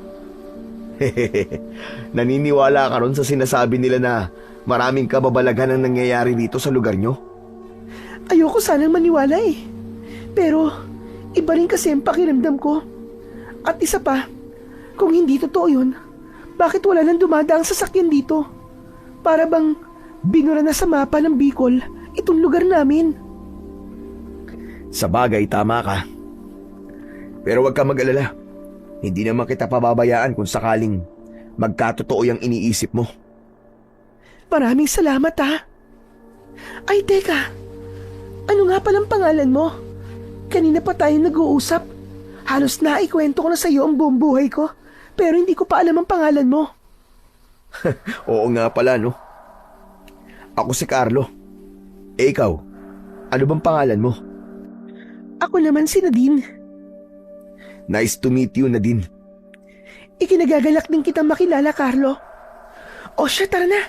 Naniniwala ka ron sa sinasabi nila na maraming kababalaghan ang nangyayari dito sa lugar nyo? Ayoko sanang maniwala Pero, iba rin kasi ang pakiramdam ko. At isa pa, kung hindi totoo yun, bakit wala nang dumadaang sasakyan dito? Para bang binura na sa mapa ng Bicol itong lugar namin. Sa bagay, tama ka. Pero huwag ka mag-alala. Hindi naman kita pababayaan kung sakaling magkatotoo yung iniisip mo. Maraming salamat Ay, teka. Ano nga palang pangalan mo? Kanina pa tayo nag-uusap. Halos naikwento ko na sa iyo ang buong buhay ko, pero hindi ko pa alam ang pangalan mo. Oo nga pala, no? Ako si Carlo. Ikaw, ano bang pangalan mo? Ako naman si Nadine. Nice to meet you, Nadine. Ikinagagalak din kitang makilala, Carlo. O siya, tara na.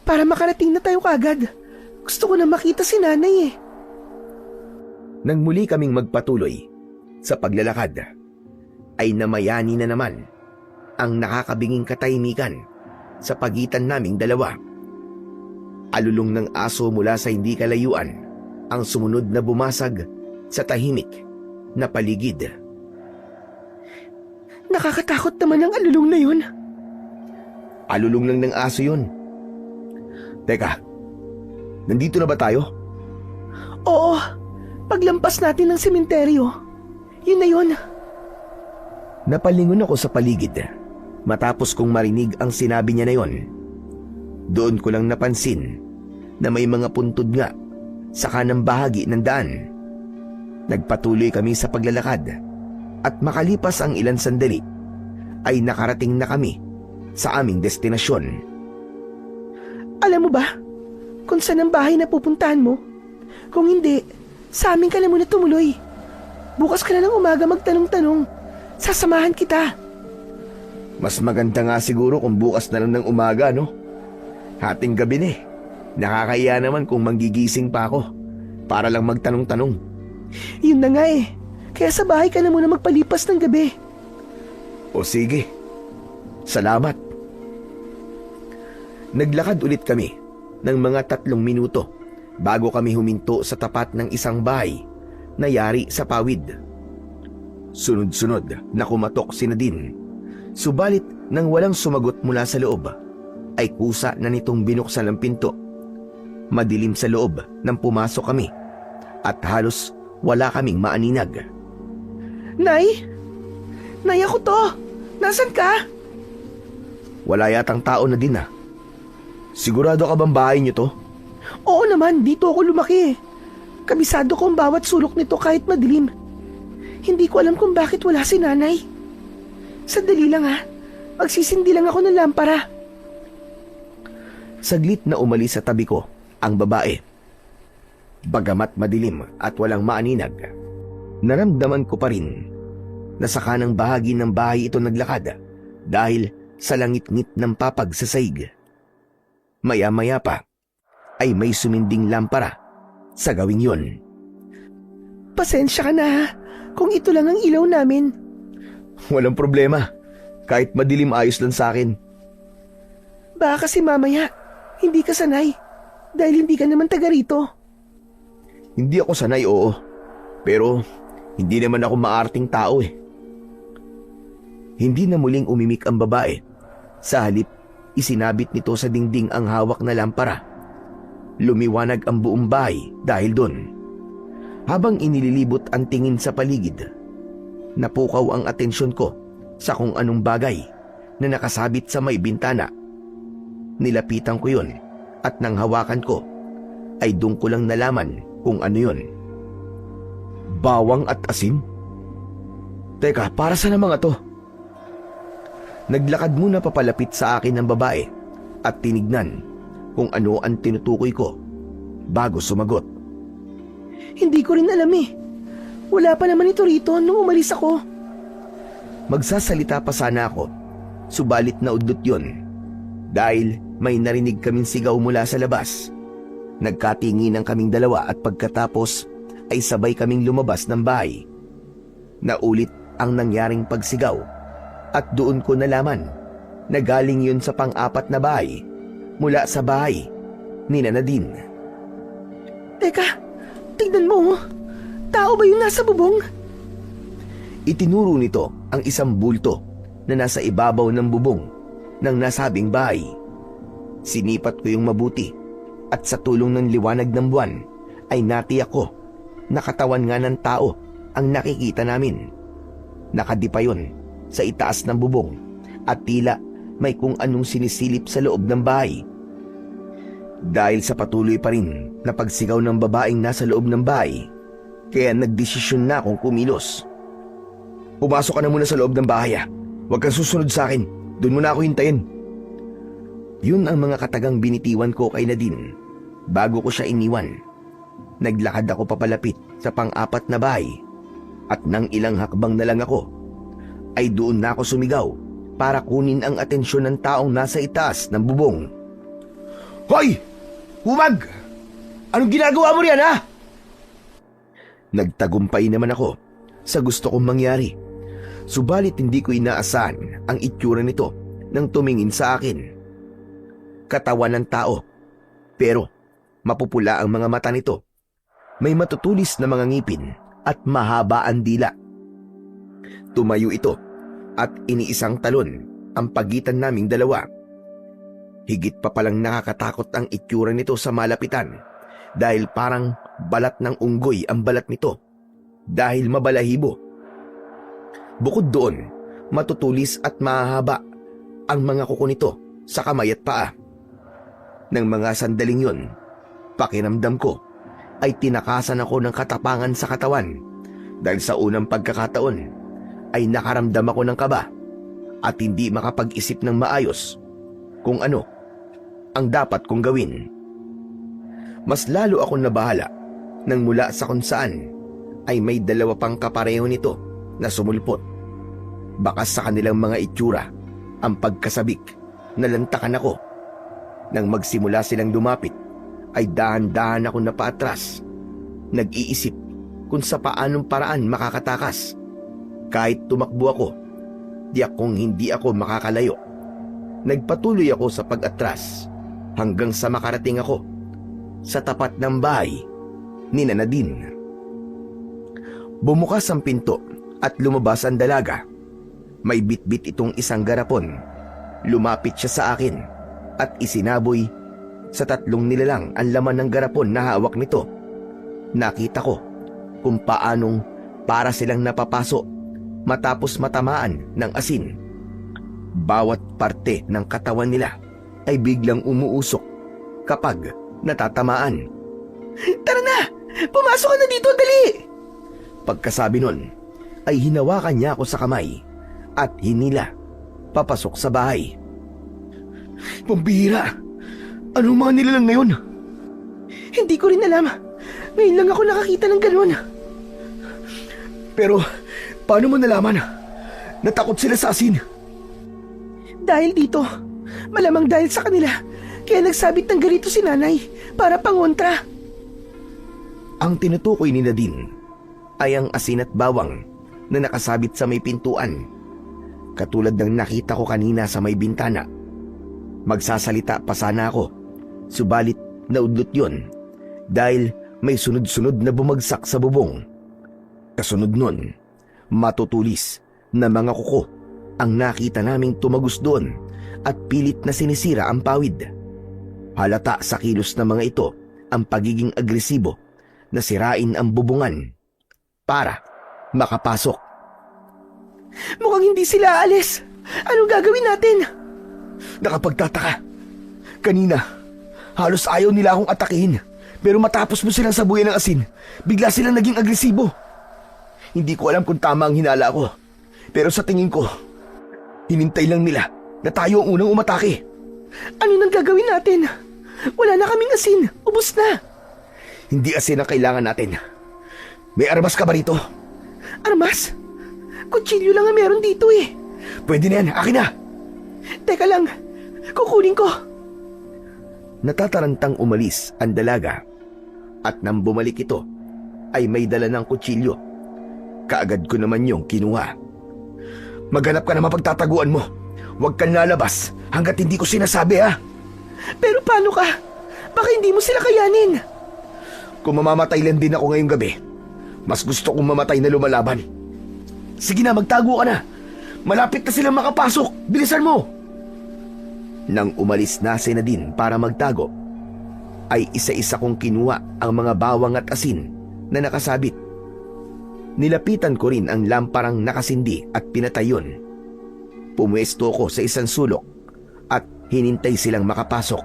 Para makarating na tayo kagad. Gusto ko na makita si nanay Nang muli kaming magpatuloy sa paglalakad, ay namayani na naman ang nakakabinging katahimikan sa pagitan naming dalawa. Alulong ng aso mula sa hindi kalayuan ang sumunod na bumasag sa tahimik na paligid. Nakakatakot naman ang alulong na yun. Alulong lang ng aso yun. Teka, nandito na ba tayo? Oo, paglampas natin ng sementeryo. Yun na yun. Napalingon ako sa paligid matapos kong marinig ang sinabi niya na yon. Doon ko lang napansin na may mga puntod nga sa kanang bahagi ng daan. Nagpatuloy kami sa paglalakad at makalipas ang ilang sandali ay nakarating na kami sa aming destinasyon. Alam mo ba kung saan ang bahay na pupuntahan mo? Kung hindi, sa amin ka na muna tumuloy. Bukas ka na ng umaga magtanong-tanong. Sasamahan kita. Mas maganda nga siguro kung bukas na lang ng umaga, no? Hating gabi na eh. Nakakaya naman kung manggigising pa ako para lang magtanong-tanong. Yun na nga eh. Kaya sa bahay ka na muna magpalipas ng gabi. O sige. Salamat. Naglakad ulit kami ng mga 3 minuto bago kami huminto sa tapat ng isang bahay na yari sa pawid. Sunod-sunod na kumatok si Nadine. Subalit nang walang sumagot mula sa loob, ay kusa na nitong binuksan ang pinto. Madilim sa loob nang pumasok kami at halos wala kaming maaninag. Nay? Nay, ako to. Nasaan ka? Wala yatang tao na din ah. Sigurado ka bang bahay niyo to? Oo naman, dito ako lumaki. Kabisado ko ang bawat sulok nito kahit madilim. Hindi ko alam kung bakit wala si nanay. Sandali lang ha. Magsisindi lang ako ng lampara. Saglit na umalis sa tabi ko ang babae. Bagamat madilim at walang maaninag, naramdaman ko pa rin na sa kanang bahagi ng bahay ito naglakad dahil sa langit-ngit ng papag sa saig. Maya-maya pa ay may suminding lampara sa gawing yon. Pasensya ka na ha, kung ito lang ang ilaw namin. Walang problema. Kahit madilim ayos lang sa akin. Baka kasi mamaya, hindi ka sanay. Dahil hindi ka naman taga rito. Hindi ako sanay, oo. Pero hindi naman ako maarting tao eh. Hindi na muling umimik ang babae. Sa halip, isinabit nito sa dingding ang hawak na lampara. Lumiwanag ang buong bahay dahil doon. Habang inililibot ang tingin sa paligid, napukaw ang atensyon ko sa kung anong bagay na nakasabit sa may bintana. Nilapitan ko yun at nang hawakan ko ay doon ko lang nalaman kung ano yun. Bawang at asin? Teka, para saan ang mga to? Naglakad muna papalapit sa akin ng babae at tinignan kung ano ang tinutukoy ko bago sumagot. Hindi ko rin alam eh. Wala pa naman ito rito nung umalis ako. Magsasalita pa sana ako, subalit naudlot yun. Dahil may narinig kaming sigaw mula sa labas. Nagkatinginan kaming dalawa at pagkatapos ay sabay kaming lumabas ng bahay. Naulit ang nangyaring pagsigaw at doon ko nalaman na galing yun sa pang-4 na bahay mula sa bahay ni Nadine. Teka, tignan mo. Tao ba yung nasa bubong? Itinuro nito ang isang bulto na nasa ibabaw ng bubong ng nasabing bahay. Sinipat ko yung mabuti at sa tulong ng liwanag ng buwan ay natiyak ko na katawan nga ng tao ang nakikita namin. Nakadipa yun sa itaas ng bubong at tila may kung anong sinisilip sa loob ng bahay. Dahil sa patuloy pa rin na pagsigaw ng babaeng nasa loob ng bahay, kaya nagdesisyon na akong kumilos. Pumasok ka na muna sa loob ng bahay ah. Huwag kang susunod sa akin. Doon mo na ako hintayin. Yun ang mga katagang binitiwan ko kay Nadine bago ko siya iniwan. Naglakad ako papalapit sa pang-4 na bahay at nang ilang hakbang na lang ako ay doon na ako sumigaw para kunin ang atensyon ng taong nasa itaas ng bubong. Hoy! Humag! Anong ginagawa mo riyan, ha? Nagtagumpay naman ako sa gusto kong mangyari. Subalit hindi ko inaasahan ang itsura nito nang tumingin sa akin. Katawan ng tao, pero mapupula ang mga mata nito. May matutulis na mga ngipin at mahaba ang dila. Tumayo ito at iniisang talon ang pagitan naming dalawa. Higit pa palang nakakatakot ang itsura nito sa malapitan dahil parang balat ng unggoy ang balat nito dahil mabalahibo. Bukod doon, matutulis at mahahaba ang mga kuko nito sa kamay at paa. Nang mga sandaling yun, pakiramdam ko ay tinakasan ako ng katapangan sa katawan dahil sa unang pagkakataon ay nakaramdam ako ng kaba at hindi makapag-isip ng maayos kung ano ang dapat kong gawin. Mas lalo akong nabahala nang mula sa kung saan ay may dalawa pang kapareho nito na sumulpot. Bakas sa kanilang mga itsura ang pagkasabik na lantakan ako. Nang magsimula silang lumapit ay dahan-dahan ako napaatras. Nag-iisip kung sa paanong paraan makakatakas. Kahit tumakbo ako, hindi ako makakalayo. Nagpatuloy ako sa pag-atras hanggang sa makarating ako sa tapat ng bahay ni Nadine. Bumukas ang pinto at lumabas ang dalaga. May bitbit itong isang garapon. Lumapit siya sa akin at isinaboy sa 3 nilalang ang laman ng garapon na hawak nito. Nakita ko kung paanong para silang napapaso matapos matamaan ng asin. Bawat parte ng katawan nila ay biglang umuusok kapag natatamaan. Tara na! Pumasok ka na dito, dali! Pagkasabi nun, ay hinawakan niya ako sa kamay at hinila papasok sa bahay. Pambihira! Anong mga nilalang ngayon? Hindi ko rin alam. Ngayon lang ako nakakita ng gano'n. Pero, paano mo nalaman? Natakot sila sa asin. Dahil dito. Malamang dahil sa kanila. Kaya nagsabit ng ganito si nanay para pangontra. Ang tinutukoy ni Nadine ay ang asin at bawang na nakasabit sa may pintuan. Katulad ng nakita ko kanina sa may bintana. Magsasalita pa sana ako, subalit naudlot yon dahil may sunod-sunod na bumagsak sa bubong. Kasunod nun, matutulis na mga kuko ang nakita naming tumagos doon at pilit na sinisira ang pawid. Halata sa kilos ng mga ito ang pagiging agresibo na sirain ang bubungan para makapasok. Mukhang hindi sila aalis. Anong gagawin natin? Nakapagtataka. Kanina, halos ayaw nila akong atakihin. Pero matapos mo silang sabuyan ng asin, bigla silang naging agresibo. Hindi ko alam kung tama ang hinala ko. Pero sa tingin ko, hinintay lang nila na tayo ang unang umatake. Ano nang gagawin natin? Wala na kaming asin. Ubus na. Hindi asin ang kailangan natin. May armas ka ba rito? Armas? Kutsilyo lang ang meron dito eh. Pwede na yan. Akin na. Teka lang. Kukunin ko. Natatarantang umalis ang dalaga at nang bumalik ito ay may dala ng kutsilyo. Kaagad ko naman yung kinuha. Maghanap ka na mapagtataguan mo. Huwag kang lalabas hanggat hindi ko sinasabi ha. Pero paano ka? Baka hindi mo sila kayanin. Kung mamamatay lang din ako ngayong gabi, mas gusto kong mamatay na lumalaban. Sige na, magtago ka na. Malapit na silang makapasok. Bilisan mo. Nang umalis na si Nadine para magtago, ay isa-isa kong kinuha ang mga bawang at asin na nakasabit. Nilapitan ko rin ang lamparang nakasindi at pinatay yun. Pumwesto ko sa isang sulok at hinintay silang makapasok.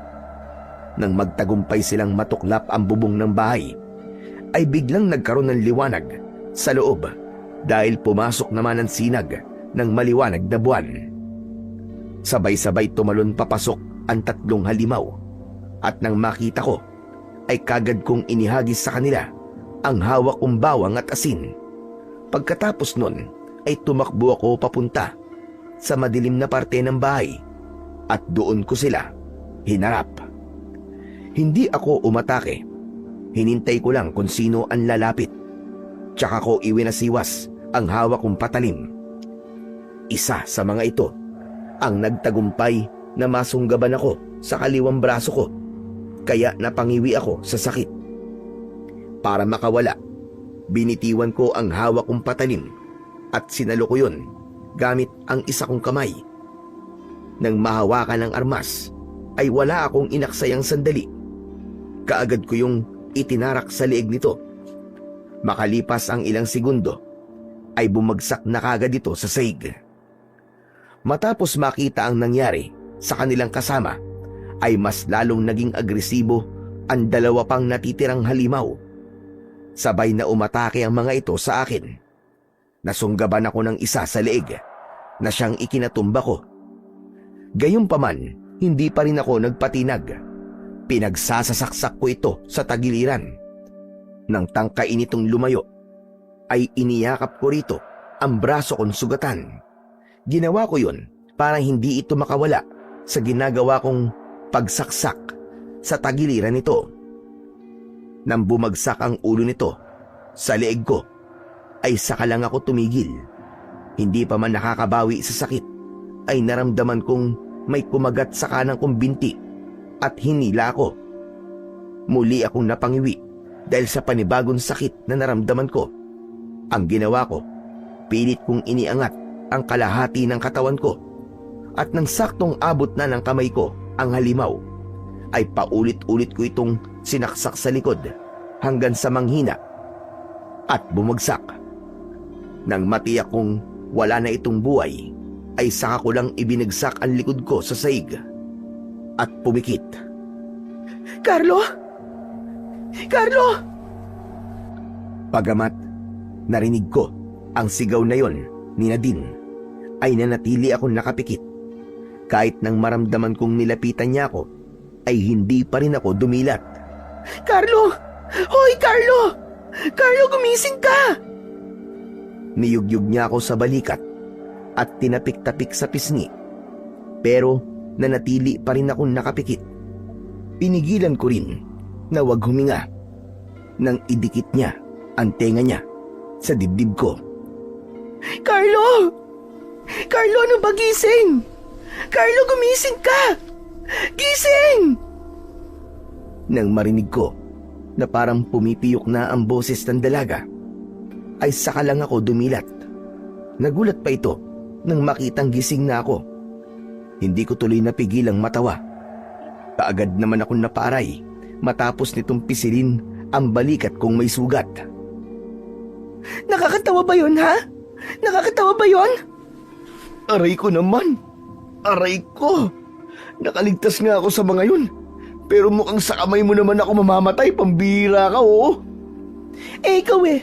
Nang magtagumpay silang matuklap ang bubong ng bahay, ay biglang nagkaroon ng liwanag sa loob dahil pumasok naman ang sinag ng maliwanag na buwan. Sabay-sabay tumalon papasok ang 3 halimaw at nang makita ko ay kagad kong inihagis sa kanila ang hawak kong bawang at asin. Pagkatapos nun ay tumakbo ako papunta sa madilim na parte ng bahay at doon ko sila hinarap. Hindi ako umatake. Hinintay ko lang kung sino ang lalapit. Tsaka ko iwinasiwas ang hawak kong patalim. Isa sa mga ito ang nagtagumpay na masunggaban ako sa kaliwang braso ko, kaya napangiwi ako sa sakit. Para makawala, binitiwan ko ang hawak kong patalim at sinalo ko yun gamit ang isa kong kamay. Nang mahawakan ng armas, ay wala akong inaksayang sandali. Kaagad ko yung itinarak sa liig nito. Makalipas ang ilang segundo, ay bumagsak na kagad ito sa saig. Matapos makita ang nangyari sa kanilang kasama, ay mas lalong naging agresibo ang dalawa pang natitirang halimaw. Sabay na umatake ang mga ito sa akin. Nasunggaban ako ng isa sa leeg na siyang ikinatumba ko. Gayunpaman, hindi pa rin ako nagpatinag. Pinagsasasaksak ko ito sa tagiliran. Nang tangkain itong lumayo, ay iniyakap ko rito ang braso kong sugatan. Ginawa ko yun para hindi ito makawala sa ginagawa kong pagsaksak sa tagiliran nito. Nang bumagsak ang ulo nito sa leeg ko, ay saka lang ako tumigil. Hindi pa man nakakabawi sa sakit, ay naramdaman kong may kumagat sa kanang kong binti at hinila ako. Muli akong napangiwi dahil sa panibagong sakit na naramdaman ko. Ang ginawa ko, pilit kong iniangat ang kalahati ng katawan ko, at nang saktong abot na ng kamay ko ang halimaw, ay paulit-ulit ko itong sinaksak sa likod hanggang sa manghina at bumagsak. Nang matiyak kong wala na itong buhay, ay saka ko lang ibinagsak ang likod ko sa saig at pumikit. Carlo! Carlo! Pagamat narinig ko ang sigaw na yon ni Nadine, ay nanatili akong nakapikit. Kahit nang maramdaman kong nilapitan niya ako, ay hindi pa rin ako dumilat. Carlo! Hoy, Carlo! Carlo, gumising ka! Niyugyug niya ako sa balikat at tinapik-tapik sa pisngi. Pero nanatili pa rin akong nakapikit. Pinigilan ko rin na wag huminga nang idikit niya ang tenga niya sa dibdib ko. Carlo! Carlo, ano ba gising? Carlo, gumising ka! Gising! Nang marinig ko na parang pumipiyok na ang boses ng dalaga, ay saka lang ako dumilat. Nagulat pa ito nang makitang gising na ako. Hindi ko tuloy napigilang matawa. Kaagad naman akong napaaray matapos nitong pisilin ang balikat kong may sugat. Nakakatawa ba yun, ha? Nakakatawa ba yun? Aray ko naman! Aray ko! Nakaligtas nga ako sa mga yun. Pero mukhang sa kamay mo naman ako mamamatay, pambira ka, oo. Ikaw eh.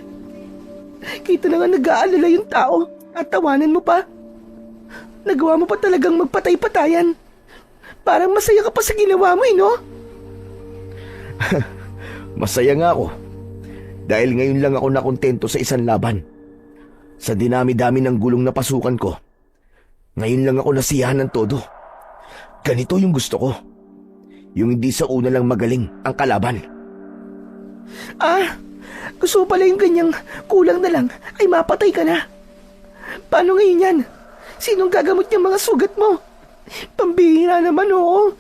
Kita na nga nag-aalala yung tao at tawanan mo pa. Nagawa mo pa talagang magpatay-patayan. Parang masaya ka pa sa ginawa mo no? Masaya nga ako. Dahil ngayon lang ako nakontento sa isang laban. Sa dinami-dami ng gulong na pasukan ko, ngayon lang ako nasiyahan ng todo. Ganito yung gusto ko. Yung hindi sa una lang magaling ang kalaban. Gusto pala yung ganyang kulang na lang ay mapatay ka na. Paano ngayon yan? Sinong gagamot niyang mga sugat mo? Pambihira naman, oo.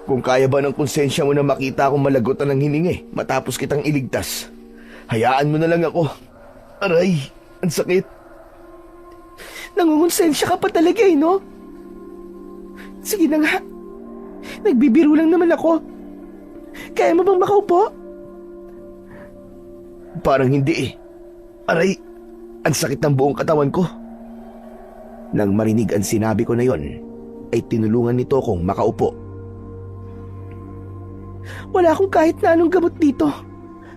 Kung kaya ba ng konsensya mo na makita akong malagotan ng hiningi matapos kitang iligtas, hayaan mo na lang ako. Aray, ang sakit. Nangungonsensya ka pa talaga no? Sige na nga. Nagbibiro lang naman ako. Kaya mo bang makaupo? Parang hindi eh. Aray, ang sakit ng buong katawan ko. Nang marinig ang sinabi ko na yon, ay tinulungan nito akong makaupo. Wala akong kahit na anong gamot dito.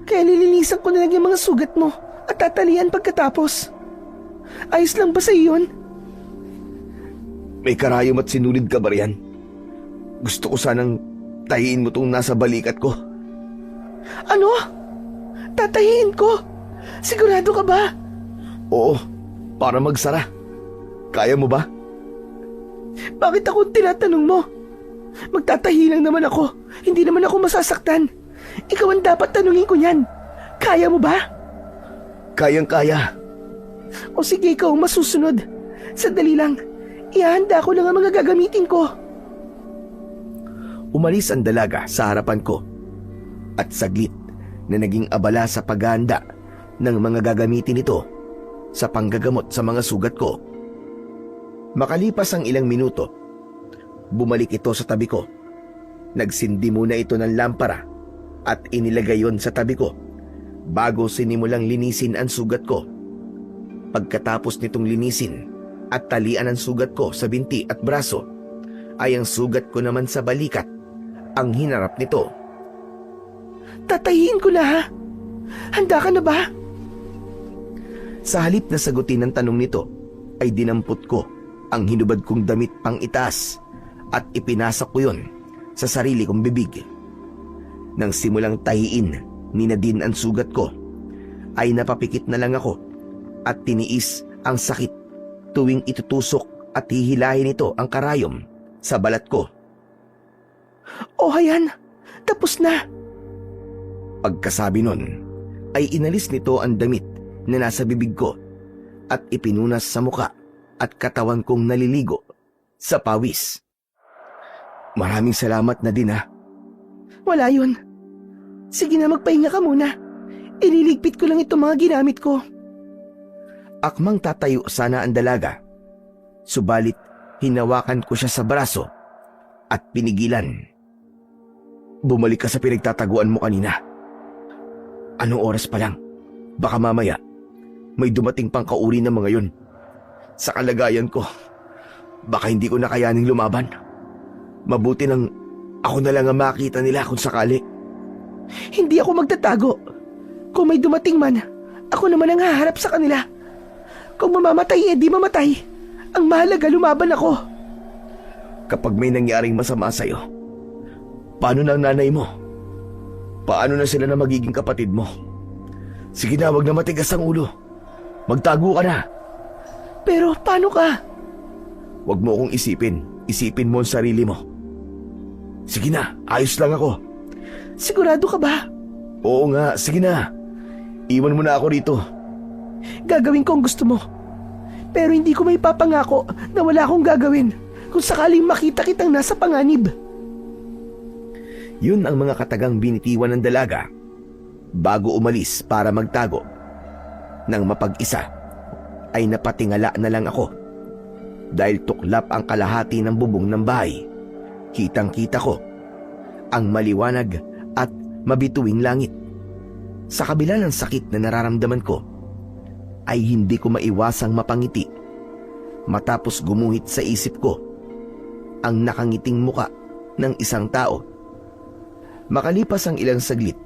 Kaya nilinisan ko na lang yung mga sugat mo at tatalian pagkatapos. Ayos lang ba sa iyon? May karayom at sinulid ka ba riyan? Gusto ko sanang tahiin mo tong nasa balikat ko. Ano? Tatahiin ko? Sigurado ka ba? Oo, para magsara. Kaya mo ba? Bakit ako tinatanong mo? Magtatahi lang naman ako. Hindi naman ako masasaktan. Ikaw ang dapat tanungin ko niyan. Kaya mo ba? Kayang-kaya. O sige, ikaw ang masusunod. Sandali lang. Ihahanda ko lang ang mga gagamitin ko. Umalis ang dalaga sa harapan ko. At saglit na naging abala sa paghahanda ng mga gagamitin nito sa panggagamot sa mga sugat ko. Makalipas ang ilang minuto, bumalik ito sa tabi ko. Nagsindi muna ito ng lampara at inilagay yon sa tabi ko bago sinimulang linisin ang sugat ko. Pagkatapos nitong linisin, at talian ng sugat ko sa binti at braso ay ang sugat ko naman sa balikat ang hinarap nito. Tatayin ko na ha? Handa ka na ba? Sa halip na sagutin ang tanong nito, ay dinampot ko ang hinubad kong damit pang itaas at ipinasok ko yon sa sarili kong bibig. Nang simulang tahiin ni Nadine ang sugat ko, ay napapikit na lang ako at tiniis ang sakit tuwing itutusok at hihilahin ito ang karayom sa balat ko. O hayan, tapos na. Pagkasabi nun, ay inalis nito ang damit na nasa bibig ko at ipinunas sa muka at katawan kong naliligo sa pawis. Maraming salamat na din ha. Wala yun. Sige na, magpahinga ka muna. Ililigpit ko lang itong mga ginamit ko. Akmang tatayo sana ang dalaga, subalit hinawakan ko siya sa braso at pinigilan. Bumalik ka sa pinagtataguan mo kanina. Anong oras pa lang? Baka mamaya may dumating pang kauri ng mga yun. Sa kalagayan ko, baka hindi ko na kayaning lumaban. Mabuti nang ako na lang ang makita nila kung sakali. Hindi ako magtatago. Kung may dumating man, ako naman ang haharap sa kanila. Kung mamamatay, di mamatay. Ang mahalaga, lumaban ako. Kapag may nangyaring masama sa'yo, paano na ang nanay mo? Paano na sila na magiging kapatid mo? Sige na, wag na matigas ang ulo. Magtago ka na. Pero paano ka? Wag mo akong isipin. Isipin mo ang sarili mo. Sige na, ayos lang ako. Sigurado ka ba? Oo nga, sige na. Iwan mo na ako rito. Gagawin ko ang gusto mo. Pero hindi ko may papangako na wala akong gagawin kung sakaling makita kitang nasa panganib. Yun ang mga katagang binitiwan ng dalaga bago umalis para magtago. Nang mapag-isa, ay napatingala na lang ako dahil tuklap ang kalahati ng bubong ng bahay. Kitang-kita ko ang maliwanag at mabituing langit. Sa kabila ng sakit na nararamdaman ko, ay hindi ko maiwasang mapangiti matapos gumuhit sa isip ko ang nakangiting muka ng isang tao. Makalipas ang ilang saglit,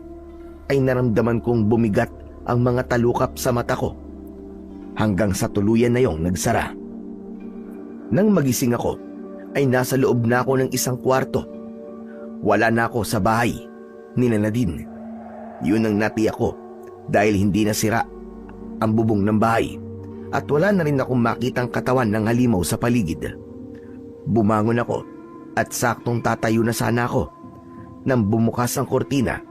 ay naramdaman kong bumigat ang mga talukap sa mata ko hanggang sa tuluyan na yung nagsara. Nang magising ako, ay nasa loob na ako ng isang kwarto. Wala na ako sa bahay ni Nadine. Yun ang natiyak ko dahil hindi nasira ang bubong ng bahay at wala na rin akong makitang katawan ng halimaw sa paligid. Bumangon ako at saktong tatayo na sana ako nang bumukas ang kortina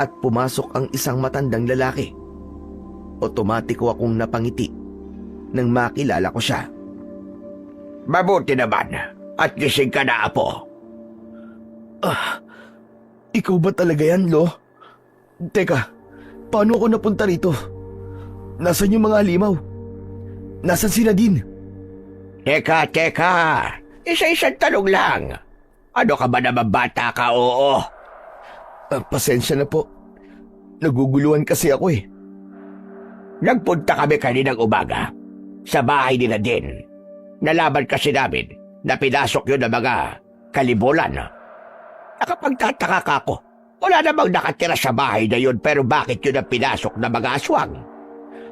at pumasok ang isang matandang lalaki. Otomatiko akong napangiti nang makilala ko siya. Mabuti naman at gising ka na, apo. Ikaw ba talaga yan, Lo? Teka, paano ako napunta rito? Nasaan yung mga halimaw? Nasaan si Nadine? Teka. Isa-isang tanong lang. Ano ka ba naman, bata ka, oo? Pasensya na po. Naguguluhan kasi ako eh. Nagpunta kami kaninang umaga sa bahay ni Nadine. Nalaman kasi namin na pinasok yun ng mga kalibulan. Nakapagtataka ka ako. Wala namang nakatira sa bahay na yun, pero bakit yun ang pinasok ng mga aswang?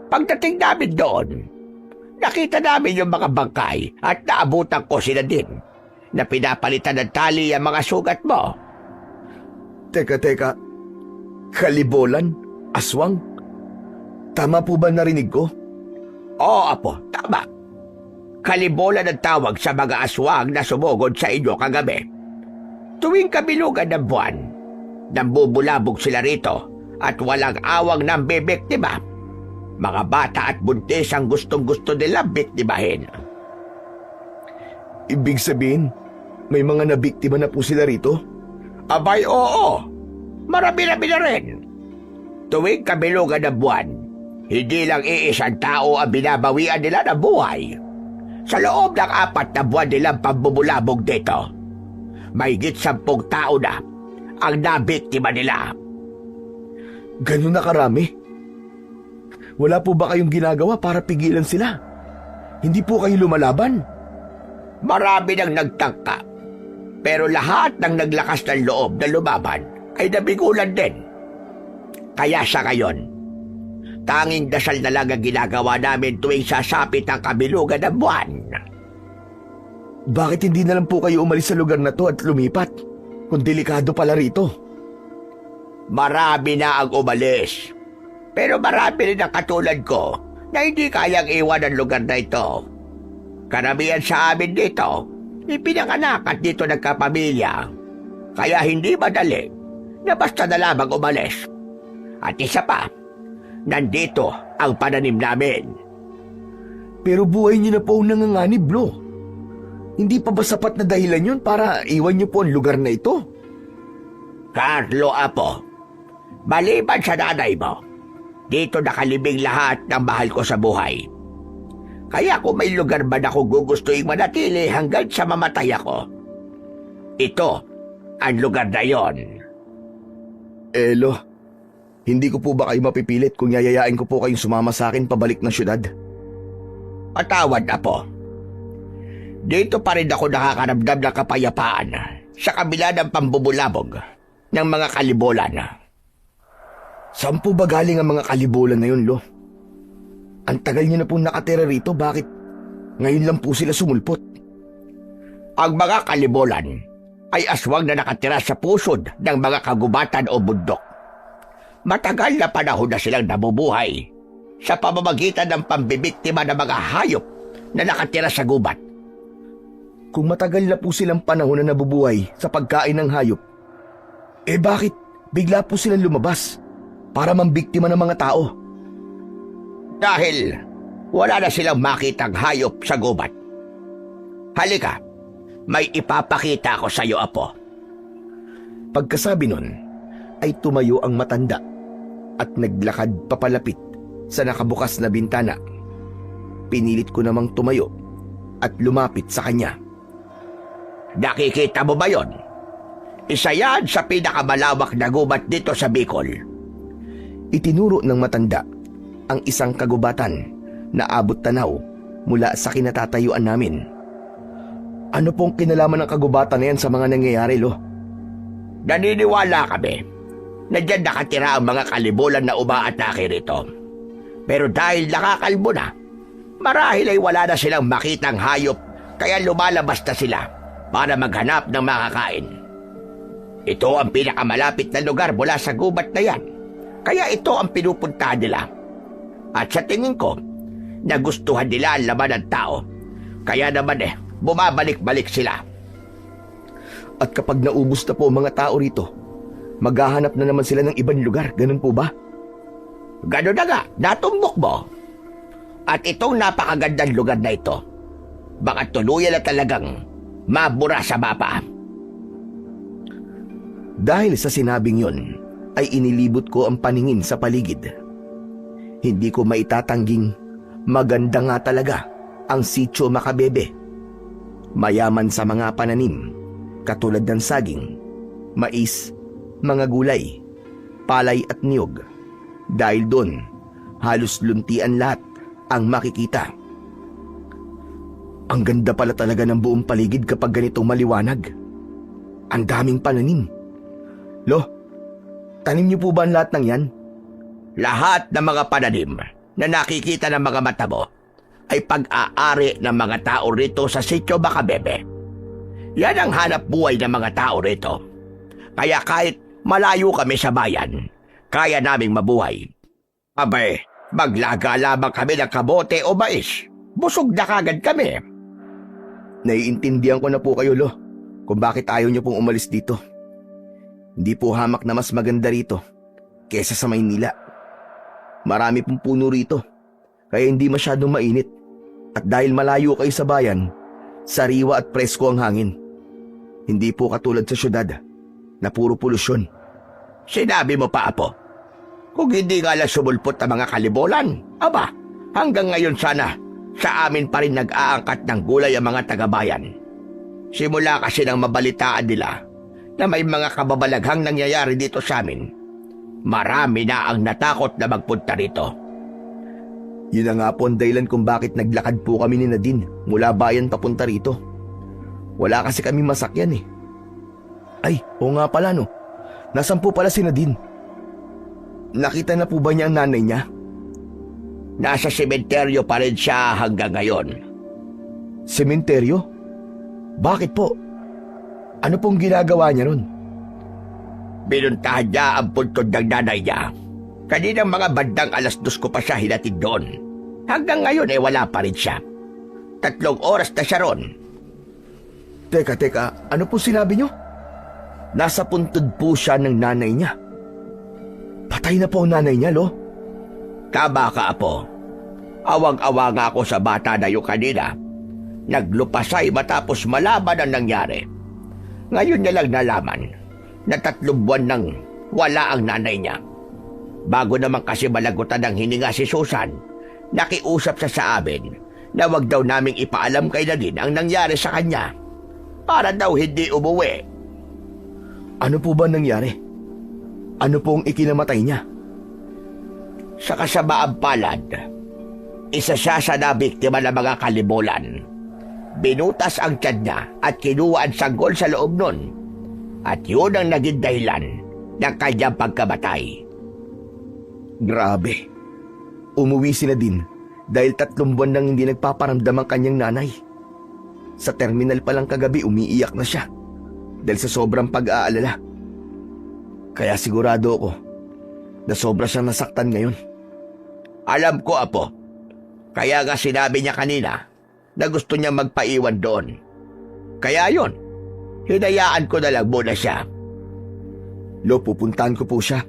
Pagdating namin doon, nakita namin yung mga bangkay at naabutan ko si Nadine na pinapalitan ng tali ang mga sugat mo. Teka. Kalibolan? Aswang? Tama po ba narinig ko? Oo, apo, tama. Kalibolan ang tawag sa mga aswang na sumugod sa inyo kagabi. Tuwing kabilugan ng buwan, nambubulabog sila rito at walang awang ng bibiktima. Mga bata at buntis ang gustong-gusto nila biktimahin. Ibig sabihin, may mga nabiktima na po sila rito? Abay, oo. Marami-rami na rin. Tuwing kabilugan ng buwan, hindi lang iisang tao ang binabawian nila ng buhay. Sa loob ng 4 na buwan nilang pambubulabog dito, mahigit 10 tao na ang nabiktima nila. Ganun na karami? Wala po ba kayong ginagawa para pigilan sila? Hindi po kayo lumalaban? Marami nang nagtangka. Pero lahat ng naglakas ng loob na lumaban ay nabigulan din. Kaya sa ngayon, tanging dasal na lang ang ginagawa namin tuwing sasapit ang kabilugan ng buwan. Bakit hindi na lang po kayo umalis sa lugar na to at lumipat? Kung delikado pala rito. Marami na ang umalis. Pero marami rin ang katulad ko na hindi kayang iwan ang lugar na ito. Karamihan sa amin dito, ipinanganak at dito nagkapamilya. Kaya hindi madali na basta na lamang umalis. At isa pa, nandito ang pananim namin. Pero buhay niyo na po ang nanganganib, Lo. Hindi pa ba sapat na dahilan yun para iwan niyo po ang lugar na ito? Carlo Apo, maliban sa nanay mo, dito nakalibing lahat ng mahal ko sa buhay. Kaya kung may lugar man ako gugustuhin manatili hanggang sa mamatay ako, ito ang lugar na yon. Lo, hindi ko po ba kayo mapipilit kung yayayain ko po kayong sumama sa akin pabalik ng syudad? Patawad, Apo. Dito pa rin ako nakakaramdam ng kapayapaan sa kabila ng pambubulabog ng mga kalibolan. Saan po ba galing ang mga kalibolan na yun, Lo? Ang tagal niyo na pong nakatira rito, bakit ngayon lang po sila sumulpot? Ang mga kalibolan ay aswang na nakatira sa pusod ng mga kagubatan o bundok. Matagal na panahon na silang nabubuhay sa pamamagitan ng pambibiktima ng mga hayop na nakatira sa gubat. Kung matagal na po silang panahon na nabubuhay sa pagkain ng hayop, bakit bigla po silang lumabas para mambiktima ng mga tao? Dahil wala na silang makitang hayop sa gubat. Halika, may ipapakita ko sa iyo, Apo. Pagkasabi nun, ay tumayo ang matanda at naglakad papalapit sa nakabukas na bintana. Pinilit ko namang tumayo at lumapit sa kanya. Nakikita mo ba yon? Isa yan sa pinakamalawak na gubat dito sa Bicol. Itinuro ng matanda ang isang kagubatan na abot tanaw mula sa kinatatayuan namin. Ano pong kinalaman ng kagubatan na yan sa mga nangyayari, Lo? Naniniwala kami na dyan nakatira ang mga kalibulan na umaatake rito. Pero dahil nakakalbo na, marahil ay wala na silang makitang hayop kaya lumalabas na sila para maghanap ng makakain. Ito ang pinakamalapit na lugar mula sa gubat na yan, kaya ito ang pinupuntahan nila. At sa tingin ko, nagustuhan nila ang laman ng tao, kaya naman bumabalik-balik sila. At kapag naubos na po ang mga tao rito, maghahanap na naman sila ng ibang lugar, ganun po ba? Ganun na nga, natumbok mo. At itong napakagandang lugar na ito, baka tuluyan na talagang mabura sa mapa. Dahil sa sinabing yon, ay inilibot ko ang paningin sa paligid. Hindi ko maitatangging maganda nga talaga ang Sitio Macabebe. Mayaman sa mga pananim, katulad ng saging, mais, mga gulay, palay at niyog. Dahil doon, halos luntian lahat ang makikita. Ang ganda pala talaga ng buong paligid kapag ganitong maliwanag. Ang daming pananim. Lo, tanim niyo po ba ang lahat ng yan? Lahat ng mga pananim na nakikita ng mga mata mo ay pag-aari ng mga tao rito sa Sitio Macabebe. Yan ang hanap buhay ng mga tao rito. Kaya kahit malayo kami sa bayan, kaya naming mabuhay. Abay, maglaga lamang kami ng kabote o mais. Busog na kagad kami. Naiintindihan ko na po kayo, Lo, kung bakit ayaw niyo pong umalis dito. Hindi po hamak na mas maganda rito kesa sa Maynila. Marami pong puno rito, kaya hindi masyadong mainit. At dahil malayo kayo sa bayan, sariwa at presko ang hangin. Hindi po katulad sa syudad na puro polusyon. Sinabi mo pa, Apo. Kung hindi nga lang sumulpot ang mga kalibolan, aba, hanggang ngayon sana, sa amin pa rin nag-aangkat ng gulay ang mga tagabayan. Simula kasi nang mabalitaan nila na may mga kababalaghang nangyayari dito sa amin, marami na ang natakot na magpunta rito. Yun na nga po ang dahilan kung bakit naglakad po kami ni Nadine mula bayan papunta rito. Wala kasi kami masakyan eh. Ay, oo nga pala no. Nasaan po pala si Nadine? Nakita na po ba niya ang nanay niya? Nasa sementeryo pa rin siya hanggang ngayon. Sementeryo? Bakit po? Ano pong ginagawa niya ron? Binuntahan niya ang puntod ng nanay niya. Kaninang mga bandang 2:00 ko pa siya hinatid doon. Hanggang ngayon wala pa rin siya. 3 oras na siya ron. Teka, ano po sinabi niyo? Nasa puntod po siya ng nanay niya. Patay na po ang nanay niya, Lo. Tama ka, Apo. Awang-awa nga ako sa bata na yung kanina. Naglupasay matapos malaman ang nangyari. Ngayon niya lang nalaman na 3 buwan nang wala ang nanay niya. Bago naman kasi malagutan ng hininga si Susan, nakiusap siya sa amin na wag daw naming ipaalam kay Nadine ang nangyari sa kanya para daw hindi umuwi. Ano po ba nangyari? Ano pong ikinamatay niya? Sa kasamaang palad, isa siya sa nabiktima ng mga kalibulan. Binutas ang tiyan niya at kinuha ang sanggol sa loob nun. At yun ang naging dahilan ng kanyang pagkamatay. Grabe. Umuwi si Nadine dahil 3 buwan nang hindi nagpaparamdam ang kanyang nanay. Sa terminal pa lang kagabi umiiyak na siya dahil sa sobrang pag-aalala. Kaya sigurado ako na sobra siyang nasaktan ngayon. Alam ko, Apo. Kaya nga sinabi niya kanina na gusto niya magpaiwan doon. Kaya yon, hinayaan ko na lang muna siya. Lo, pupuntahan ko po siya.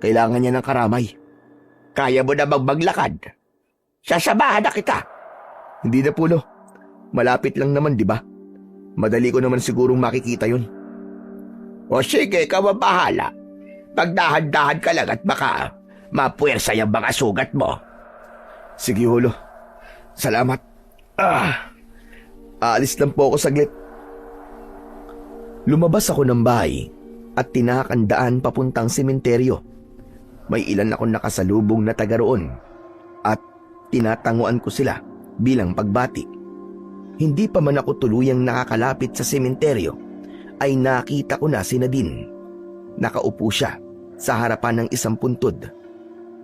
Kailangan niya ng karamay. Kaya mo na maglakad. Sasamahan na kita. Hindi na po, Lo. Malapit lang naman, di ba? Madali ko naman sigurong makikita yon. O sige, ikaw ang bahala. Pagdahan-dahan ka lang at baka mapuwersa yung mga sugat mo. Sige, Lo. Salamat. Aalis lang po ako saglit. Lumabas ako ng bahay at tinahak ang daan papuntang sementeryo. May ilan akong nakasalubong na taga roon at tinatanguan ko sila bilang pagbati. Hindi pa man ako tuluyang nakakalapit sa sementeryo ay nakita ko na si Nadine. Nakaupo siya sa harapan ng isang puntod.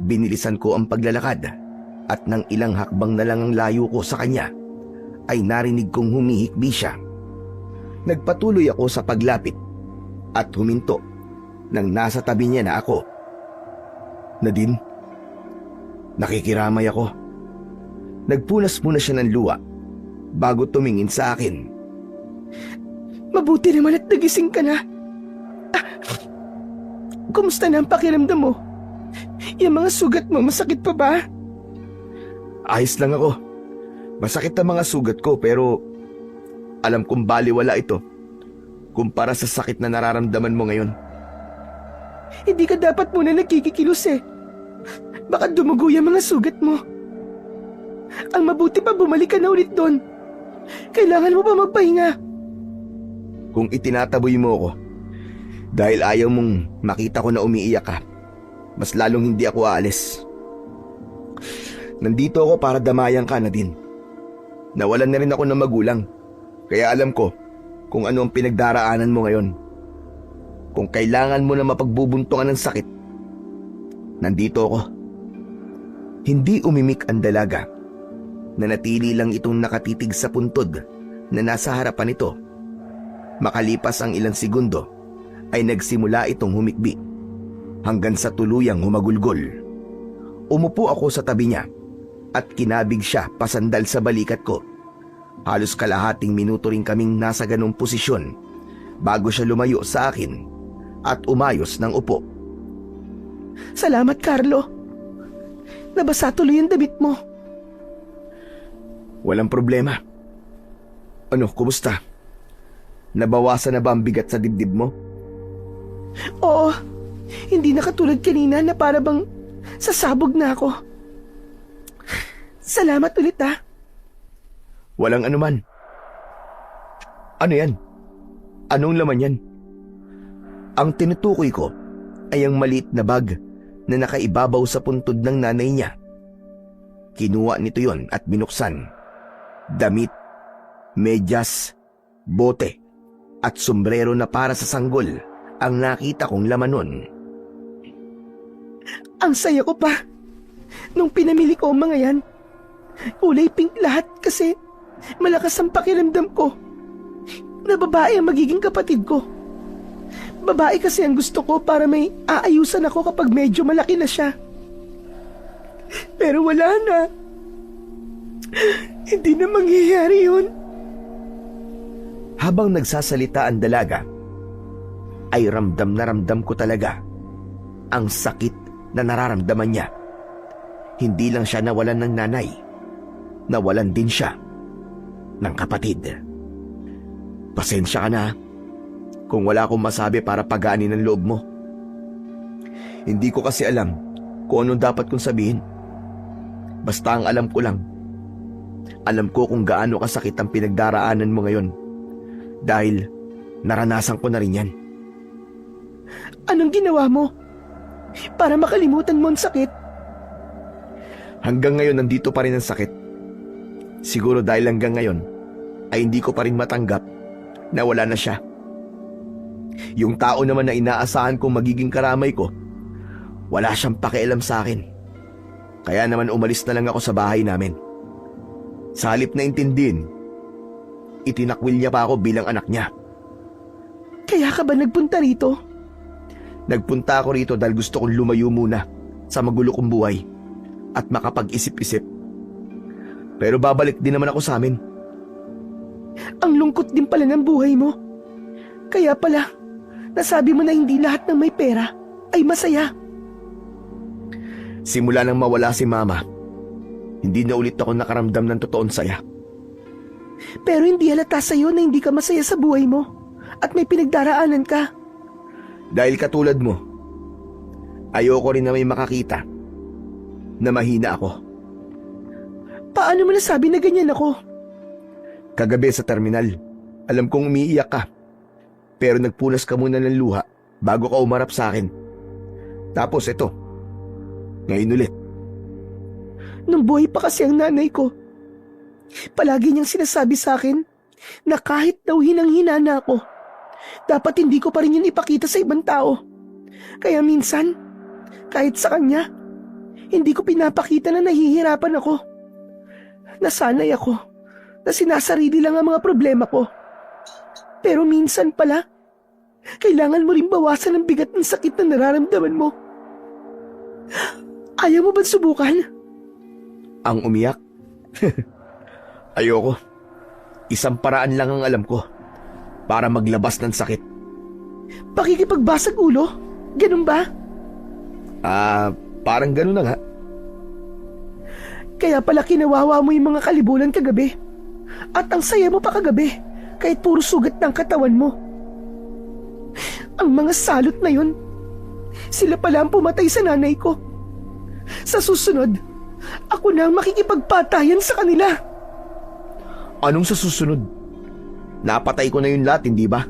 Binilisan ko ang paglalakad at nang ilang hakbang na lang ang layo ko sa kanya ay narinig kong humihikbi siya. Nagpatuloy ako sa paglapit at huminto nang nasa tabi niya na ako. Nadine, nakikiramay ako. Nagpunas muna siya ng luha bago tumingin sa akin. Mabuti naman at nagising ka na. Kumusta na ang pakiramdam mo? Yung mga sugat mo, masakit pa ba? Ayos lang ako. Masakit ang mga sugat ko pero alam kong baliwala ito kumpara sa sakit na nararamdaman mo ngayon. Hindi ka dapat muna nagkikikilos eh. Baka dumugo yung mga sugat mo. Ang mabuti pa bumalik ka na ulit doon. Kailangan mo pa magpahinga. Kung itinataboy mo ako dahil ayaw mong makita ko na umiiyak ka, mas lalong hindi ako aalis. Nandito ako para damayan ka, Nadine. Nawalan na rin ako ng magulang, kaya alam ko kung ano ang pinagdaraanan mo ngayon. Kung kailangan mo na mapagbubuntungan ng sakit, nandito ako. Hindi umimik ang dalaga. Nanatili lang itong nakatitig sa puntod na nasa harapan nito. Makalipas ang ilang segundo, ay nagsimula itong humikbi hanggang sa tuluyang humagulgol. Umupo ako sa tabi niya at kinabig siya pasandal sa balikat ko. Halos kalahating minuto rin kaming nasa ganong posisyon bago siya lumayo sa akin at umayos ng upo. Salamat, Carlo. Nabasa tuloy ang damit mo. Walang problema. Ano, kumusta? Nabawasan na ba ang bigat sa dibdib mo? Oo, hindi na katulad kanina na para bang sasabog na ako. Salamat ulit ah. Walang anuman. Ano yan? Anong laman yan? Ang tinutukoy ko ay ang maliit na bag na nakaibabaw sa puntod ng nanay niya. Kinuha nito yon at binuksan. Damit, medyas, bote, at sombrero na para sa sanggol ang nakita kong laman nun. Ang saya ko pa. Nung pinamili ko ang mga yan, kulay pink lahat kasi malakas ang pakiramdam ko na babae ang magiging kapatid ko. Babae kasi ang gusto ko para may aayusan ako kapag medyo malaki na siya. Pero wala na. Hindi na mangyayari yun. Habang nagsasalita ang dalaga, ay ramdam na ramdam ko talaga ang sakit na nararamdaman niya. Hindi lang siya nawalan ng nanay, nawalan din siya ng kapatid. Pasensya ka na kung wala akong masabi para pagaanin ang loob mo. Hindi ko kasi alam kung anong dapat kong sabihin. Basta ang alam ko lang, alam ko kung gaano kasakit ang pinagdaraanan mo ngayon dahil naranasan ko na rin yan. Anong ginawa mo para makalimutan mo ang sakit? Hanggang ngayon nandito pa rin ang sakit. Siguro dahil hanggang ngayon ay hindi ko pa rin matanggap na wala na siya. Yung tao naman na inaasahan kong magiging karamay ko, wala siyang pakialam sa akin. Kaya naman umalis na lang ako sa bahay namin. Sa halip na intindihin, itinakwil niya pa ako bilang anak niya. Kaya ka ba nagpunta rito? Nagpunta ako rito dahil gusto kong lumayo muna sa magulo kong buhay at makapag-isip-isip. Pero babalik din naman ako sa amin. Ang lungkot din pala ng buhay mo. Kaya pala, nasabi mo na hindi lahat ng may pera ay masaya. Simula nang mawala si Mama, hindi na ulit ako nakaramdam ng totoong saya. Pero hindi halata sa'yo na hindi ka masaya sa buhay mo at may pinagdaraanan ka. Dahil katulad mo, ayoko rin na may makakita na mahina ako. Paano mo nasabi na ganyan ako? Kagabi sa terminal, alam kong umiiyak ka. Pero nagpunas ka muna ng luha bago ka umarap sa akin. Tapos ito, ngayon ulit. Nung buhay pa kasi ang nanay ko, palagi niyang sinasabi sa akin na kahit daw hinang-hina na ako, dapat hindi ko pa rin yun ipakita sa ibang tao. Kaya minsan, kahit sa kanya, hindi ko pinapakita na nahihirapan ako. Nasanay ako na sinasarili lang ang mga problema ko. Pero minsan pala, kailangan mo rin bawasan ang bigat ng sakit na nararamdaman mo. Ayaw mo ba subukan? Ang umiyak? Ayoko. Isang paraan lang ang alam ko para maglabas ng sakit. Pakikipagbasag ulo? Ganun ba? Parang ganun na nga. Kaya pala kinawawa mo yung mga kalibulan kagabi. At ang saya mo pa kagabi, kahit puro sugat ng katawan mo. Ang mga salot na yun, sila pala ang pumatay sa nanay ko. Sa susunod, ako na ang makikipagpatayan sa kanila. Anong sa susunod? Napatay ko na yun lahat, hindi ba?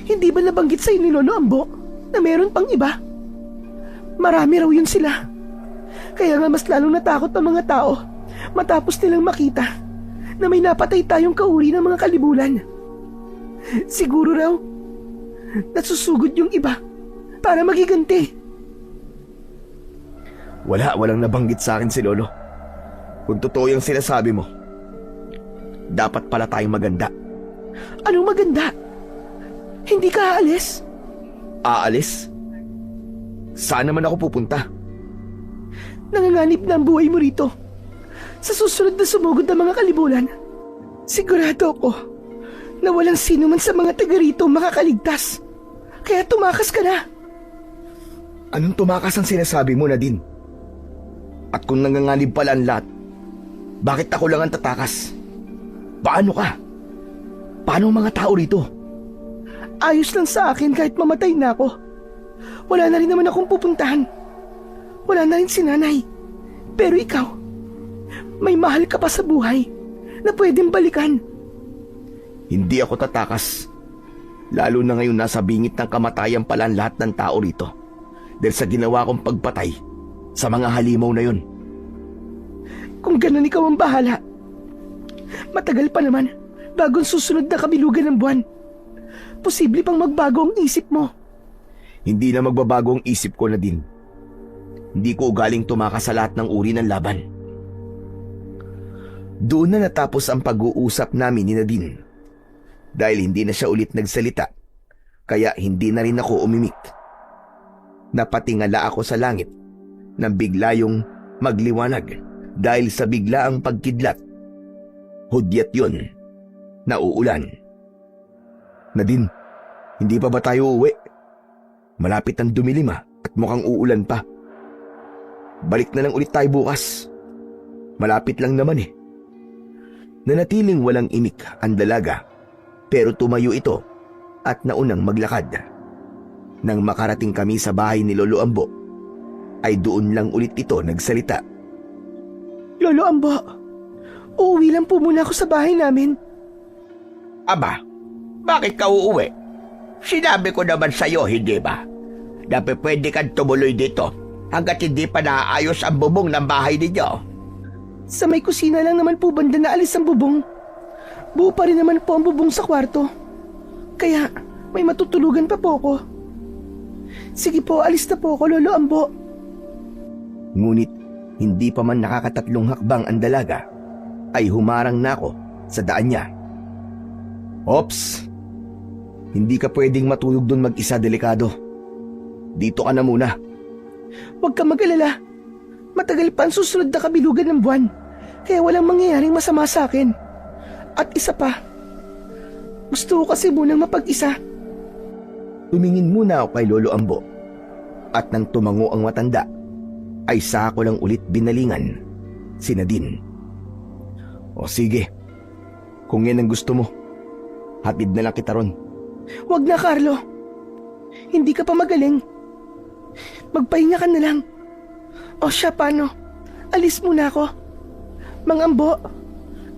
Hindi ba nabanggit sa'yo ni Lolo Ambo na meron pang iba? Marami raw yun sila. Kaya nga mas lalong natakot ang mga tao matapos nilang makita na may napatay tayong kauri ng mga kalibulan. Siguro raw, nasusugod yung iba para magiganti. Walang nabanggit sa akin si Lolo. Kung totoo yung sinasabi mo, dapat pala tayong maganda. Anong maganda? Hindi ka aalis? Aalis? Saan naman ako pupunta? Nanganganib na ang buhay mo rito. Sa susunod na sumugod ng mga kalibulan, sigurado ako na walang sino man sa mga taga rito makakaligtas. Kaya tumakas ka na. Anong tumakas ang sinasabi mo, Nadine? At kung nanganganib pala ang lahat, bakit ako lang ang tatakas? Paano ka? Paano ang mga tao rito? Ayos lang sa akin kahit mamatay na ako. Wala na rin naman akong pupuntahan. Wala na rin si nanay. Pero ikaw, may mahal ka pa sa buhay na pwedeng balikan. Hindi ako tatakas. Lalo na ngayon nasa bingit ng kamatayan pala ang lahat ng tao rito. Dahil sa ginawa kong pagpatay sa mga halimaw na yun. Kung ganun ikaw ang bahala. Matagal pa naman bagong susunod na kabilugan ng buwan. Posible pang magbago ang isip mo. Hindi na magbabago ang isip ko, Nadine. Hindi ko ugaling tumakas sa lahat ng uri ng laban. Doon na natapos ang pag-uusap namin ni Nadine. Dahil hindi na siya ulit nagsalita, kaya hindi na rin ako umimik. Napatingala ako sa langit nang bigla yung magliwanag dahil sa biglaang pagkidlat. Hudyat yun, nauulan. Nadine, hindi pa ba tayo uuwi? Malapit ang dumilim at mukhang uulan pa. Balik na lang ulit tayo bukas. Malapit lang naman eh. Nanatiling walang imik ang dalaga, pero tumayo ito at naunang maglakad. Nang makarating kami sa bahay ni Lolo Ambo, ay doon lang ulit ito nagsalita. Lolo Ambo, uuwi lang po muna ako sa bahay namin. Aba, bakit ka uuwi? Sinabi ko naman sa'yo, hindi ba? Na pwede kang tumuloy dito hanggat hindi pa naaayos ang bubong ng bahay ninyo. Sa may kusina lang naman po banda na alis ang bubong. Buo pa rin naman po ang bubong sa kwarto. Kaya may matutulugan pa po ako. Sige po, alis na po ako, Lolo Ambo. Ngunit hindi pa man nakakatatlong hakbang ang dalaga, ay humarang na ako sa daan niya. Ops! Hindi ka pwedeng matulog doon mag-isa, delikado. Dito ka na muna. Huwag ka mag-alala. Matagal pa ang susunod na kabilugan ng buwan, kaya walang mangyayaring masama sa akin. At isa pa, gusto ko kasi munang mapag-isa. Tumingin muna ako kay Lolo Ambo, at nang tumango ang matanda, ay saka ko lang ulit binalingan si Nadine. O sige, kung yan ang gusto mo, hatid na lang kita ron. Huwag na, Carlo. Hindi ka pa magaling. Magpahinga ka na lang. O siya, paano? Alis muna ako. Mang Ambo,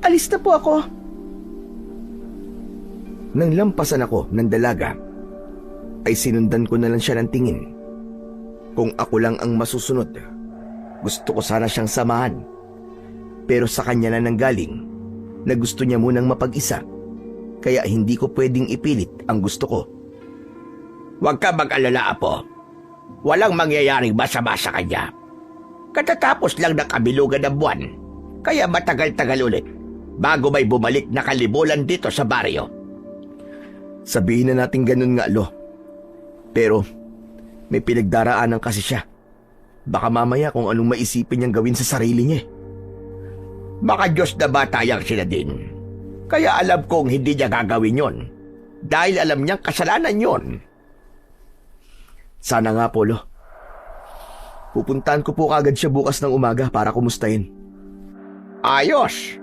alis na po ako. Nang lampasan ako ng dalaga, ay sinundan ko na lang siya ng tingin. Kung ako lang ang masusunod, gusto ko sana siyang samahan. Pero sa kanya na nanggaling na gusto niya munang mapag-isa, kaya hindi ko pwedeng ipilit ang gusto ko. Huwag ka mag-alala, Apo. Walang mangyayaring masama sa kanya. Katatapos lang ng kabilugan ng buwan, kaya matagal-tagal ulit bago may bumalik na kalibulan dito sa baryo. Sabihin na natin ganun nga, Lo. Pero may pinagdaraanan kasi siya. Baka mamaya kung anong maisipin niyang gawin sa sarili niya. Baka Diyos na batayang sila din. Kaya alam kong hindi niya gagawin yon. Dahil alam niyang kasalanan yon. Sana nga po, Lo. Pupuntahan ko po kagad siya bukas ng umaga para kumustahin. Ayos!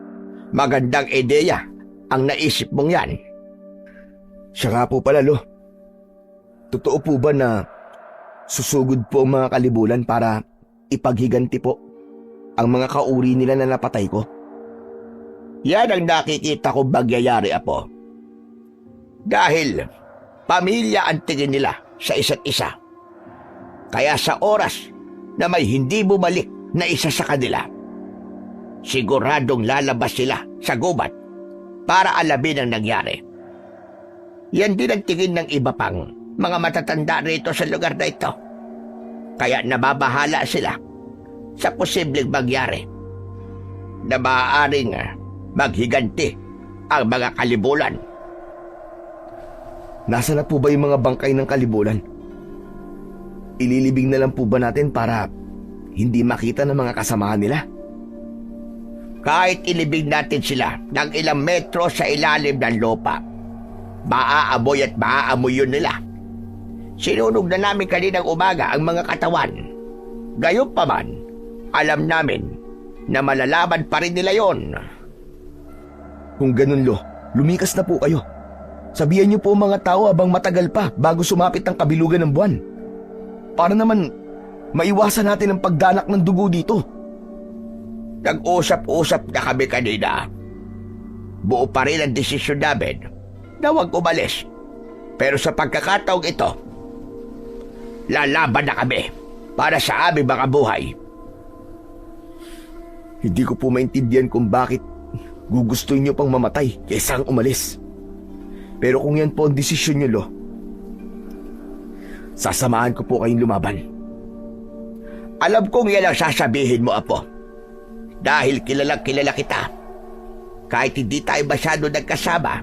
Magandang ideya ang naisip mong yan. Siya nga po pala, Lo. Totoo po ba na susugod po ang mga kalibulan para ipaghiganti po ang mga kauri nila na napatay ko? Yan ang nakikita kong magyayari, Apo. Dahil pamilya ang tingin nila sa isa't isa. Kaya sa oras na may hindi bumalik na isa sa kanila, siguradong lalabas sila sa gubat para alamin ang nangyari. Yan din ang tingin ng iba pang mga matatanda rito sa lugar na ito. Kaya nababahala sila sa posibleng mangyari na maaaring maghiganti ang mga kalibulan. Nasa na po ba yung mga bangkay ng kalibulan? Ililibing na lang po ba natin para hindi makita ng mga kasamahan nila? Kahit ilibing natin sila ng ilang metro sa ilalim ng lupa, maaamoy at maaamoy yun nila. Sinunog na namin kaninang umaga ang mga katawan. Gayunpaman, alam namin na malalaman pa rin nila yon. Kung ganun, Lo, lumikas na po kayo. Sabihan niyo po mga tao habang matagal pa bago sumapit ang kabilugan ng buwan. Para naman maiwasan natin ang pagdanak ng dugo dito. Nag-usap-usap na kami kanina. Buo pa rin ang desisyon namin na huwag umalis. Pero sa pagkakataong ito, lalaban na kami para sa aming mga buhay. Hindi ko po maintindihan kung bakit gugustuhin niyo pang mamatay kaysa ang umalis. Pero kung yan po ang desisyon niyo, Lo, sasamahan ko po kayong lumaban. Alam kong yan ang sasabihin mo, Apo. Dahil kilala kita. Kahit hindi tayo masyado nagkasama,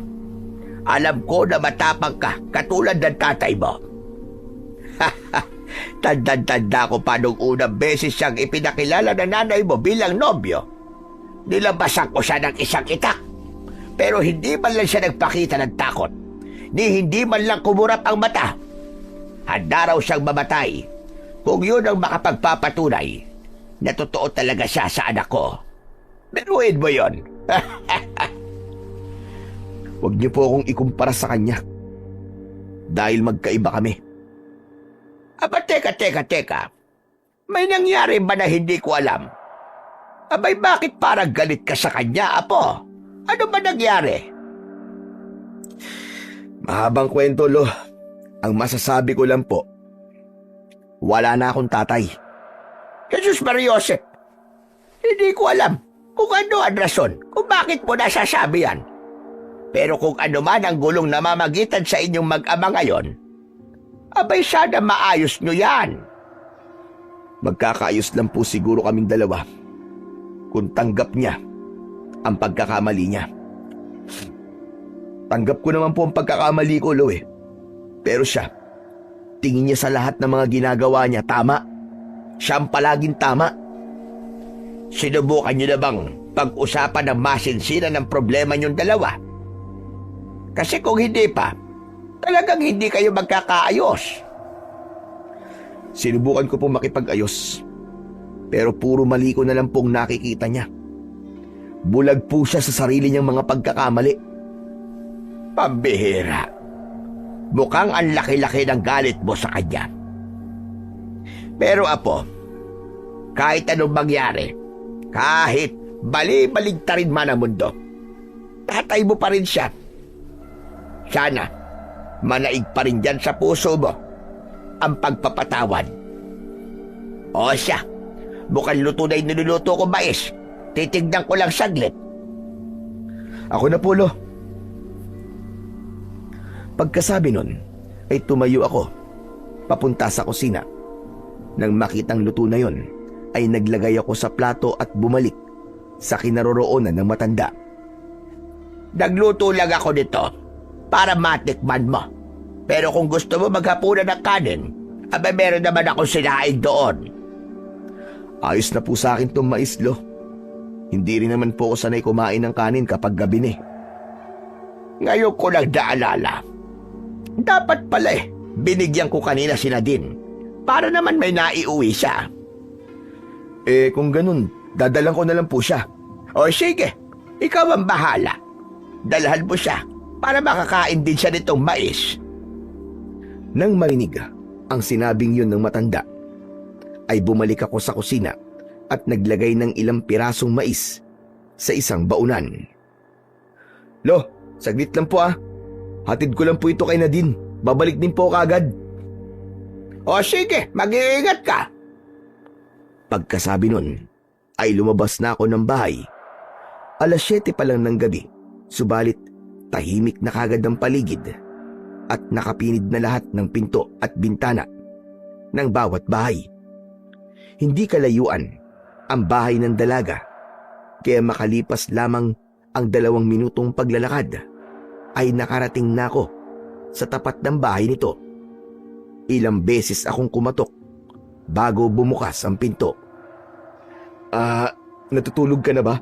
alam ko na matapang ka katulad ng tatay mo. Tanda ko pa nung unang beses siyang ipinakilala ng nanay mo bilang nobyo. Nilabasan ko siya ng isang itak. Pero hindi man lang siya nagpakita ng takot. Ni hindi man lang kumurap ang mata. Handa raw siyang mamatay kung yun ang makapagpapatunay na totoo talaga siya sa anak ko. Biruin mo yun. Huwag niyo po akong ikumpara sa kanya. Dahil magkaiba kami. Aba, teka. May nangyari ba na hindi ko alam? Abay, bakit parang galit ka sa kanya, Apo? Ano ba nangyari? Mahabang kwento, Lo. Ang masasabi ko lang po, wala na akong tatay. Jesus Mariosep, hindi ko alam kung ano ang rason kung bakit mo nasasabi yan. Pero kung ano man ang gulong namamagitan sa inyong mag-ama ngayon, abay sana maayos nyo yan. Magkakaayos lang po siguro kaming dalawa kung tanggap niya ang pagkakamali niya. Tanggap ko naman po ang pagkakamali ko, Lo, eh. Pero siya, tingin niya sa lahat ng mga ginagawa niya tama. Siya ang palaging tama. Sinubukan nyo na bang pag-usapan ng masinsinan ng problema nyong dalawa? Kasi kung hindi pa, talagang hindi kayo magkakaayos. Sinubukan ko pong makipag-ayos. Pero puro mali ko na lang pong nakikita niya. Bulag po siya sa sarili niyang mga pagkakamali. Pambihira. Mukhang ang laki-laki ng galit mo sa kanya. Pero Apo, kahit anong mangyari, kahit bali-baligtarin man ang mundo, tatay mo pa rin siya. Sana, manaig pa rin dyan sa puso mo ang pagpapatawad. O siya, mukhang luto na yung niluluto ko mais. Titignan ko lang saglit. Ako na po, Lo. Pagkasabi nun, ay tumayo ako, papunta sa kusina. Nang makitang luto na yon, ay naglagay ako sa plato at bumalik sa kinaroroonan ng matanda. Nagluto lang ako nito para matikman mo. Pero kung gusto mo maghapunan ng kanin, abay meron naman akong sinaing doon. Ayos na po sa akin itong mais, Lo. Hindi rin naman po ako sanay kumain ng kanin kapag gabi ni. Ngayon ko lang naalala. Dapat pala binigyan ko kanina si Nadine para naman may naiuwi siya. Kung ganun, dadalan ko na lang po siya. O sige, ikaw ang bahala. Dalhan mo siya para makakain din siya nitong mais. Nang marinig ang sinabing yun ng matanda, ay bumalik ako sa kusina at naglagay ng ilang pirasong mais sa isang baunan. Lo, saglit lang po ah. Hatid ko lang po ito kay Nadine. Babalik din po kagad. O sige, mag-iingat ka. Pagkasabi nun, ay lumabas na ako ng bahay. 7:00 pa lang ng gabi, subalit tahimik na kagad ang paligid at nakapinid na lahat ng pinto at bintana ng bawat bahay. Hindi kalayuan ang bahay ng dalaga, kaya makalipas lamang ang 2 minutong paglalakad, ay nakarating na ako sa tapat ng bahay nito. Ilang beses akong kumatok bago bumukas ang pinto. Natutulog ka na ba?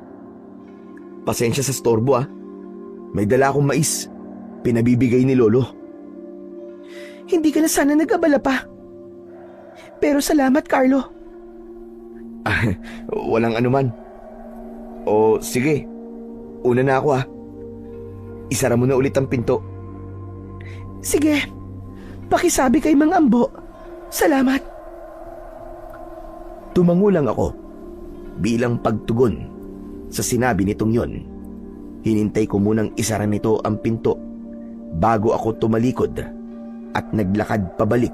Pasensya sa storbo ah. May dala akong mais. Pinabibigay ni Lolo. Hindi ka na sana nag-abala pa. Pero salamat, Carlo. Walang anuman. O sige, una na ako ah. Isara mo na ulit ang pinto. Sige, pakisabi kay Mang Ambo. Salamat. Tumango lang ako bilang pagtugon sa sinabi nitong yon. Hinintay ko munang isara nito ang pinto bago ako tumalikod at naglakad pabalik.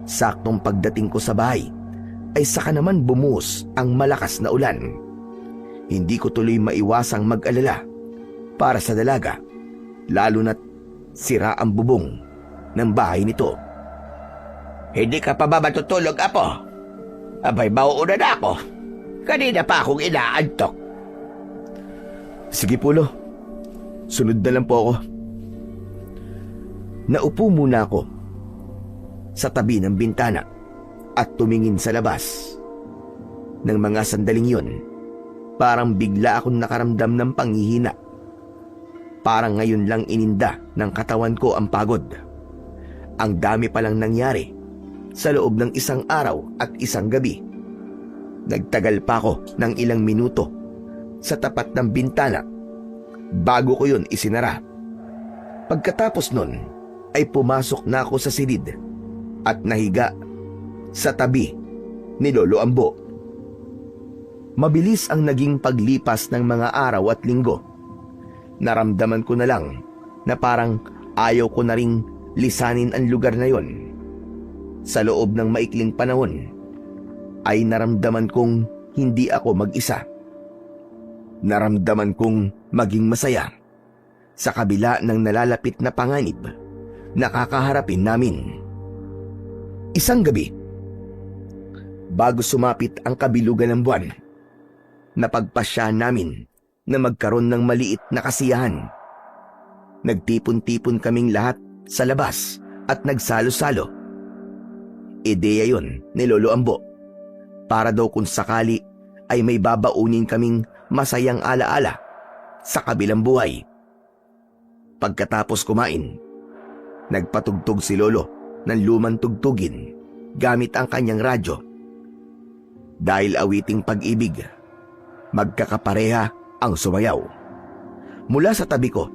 Saktong pagdating ko sa bahay ay saka naman bumuhos ang malakas na ulan. Hindi ko tuloy maiwasang mag-alala para sa dalaga, lalo na't sira ang bubong ng bahay nito. Hindi ka pa ba matutulog, Apo? Abay, mauuna na ako. Kanina pa akong inaantok. Sige po, Lo. Sunod na lang po ako. Naupo muna ako sa tabi ng bintana at tumingin sa labas. Nang mga sandaling yun, parang bigla akong nakaramdam ng panghihina. Parang ngayon lang ininda ng katawan ko ang pagod. Ang dami palang nangyari sa loob ng isang araw at isang gabi. Nagtagal pa ako ng ilang minuto sa tapat ng bintana bago ko yun isinara. Pagkatapos nun ay pumasok na ako sa silid at nahiga sa tabi ni Lolo Ambo. Mabilis ang naging paglipas ng mga araw at linggo. Naramdaman ko na lang na parang ayaw ko na ring lisanin ang lugar na yon. Sa loob ng maikling panahon ay naramdaman kong hindi ako mag-isa. Naramdaman kong maging masaya sa kabila ng nalalapit na panganib na kakaharapin namin. Isang gabi, bago sumapit ang kabilugan ng buwan, napagpasya namin na magkaroon ng maliit na kasiyahan. Nagtipon-tipon kaming lahat sa labas at nagsalo-salo. Ideya yon ni Lolo Ambo para daw kung sakali ay may babaunin kaming masayang alaala sa kabilang buhay. Pagkatapos kumain, nagpatugtog si Lolo ng lumang tugtugin gamit ang kanyang radyo. Dahil awiting pag-ibig, magkakapareha ang sumayaw. Mula sa tabi ko,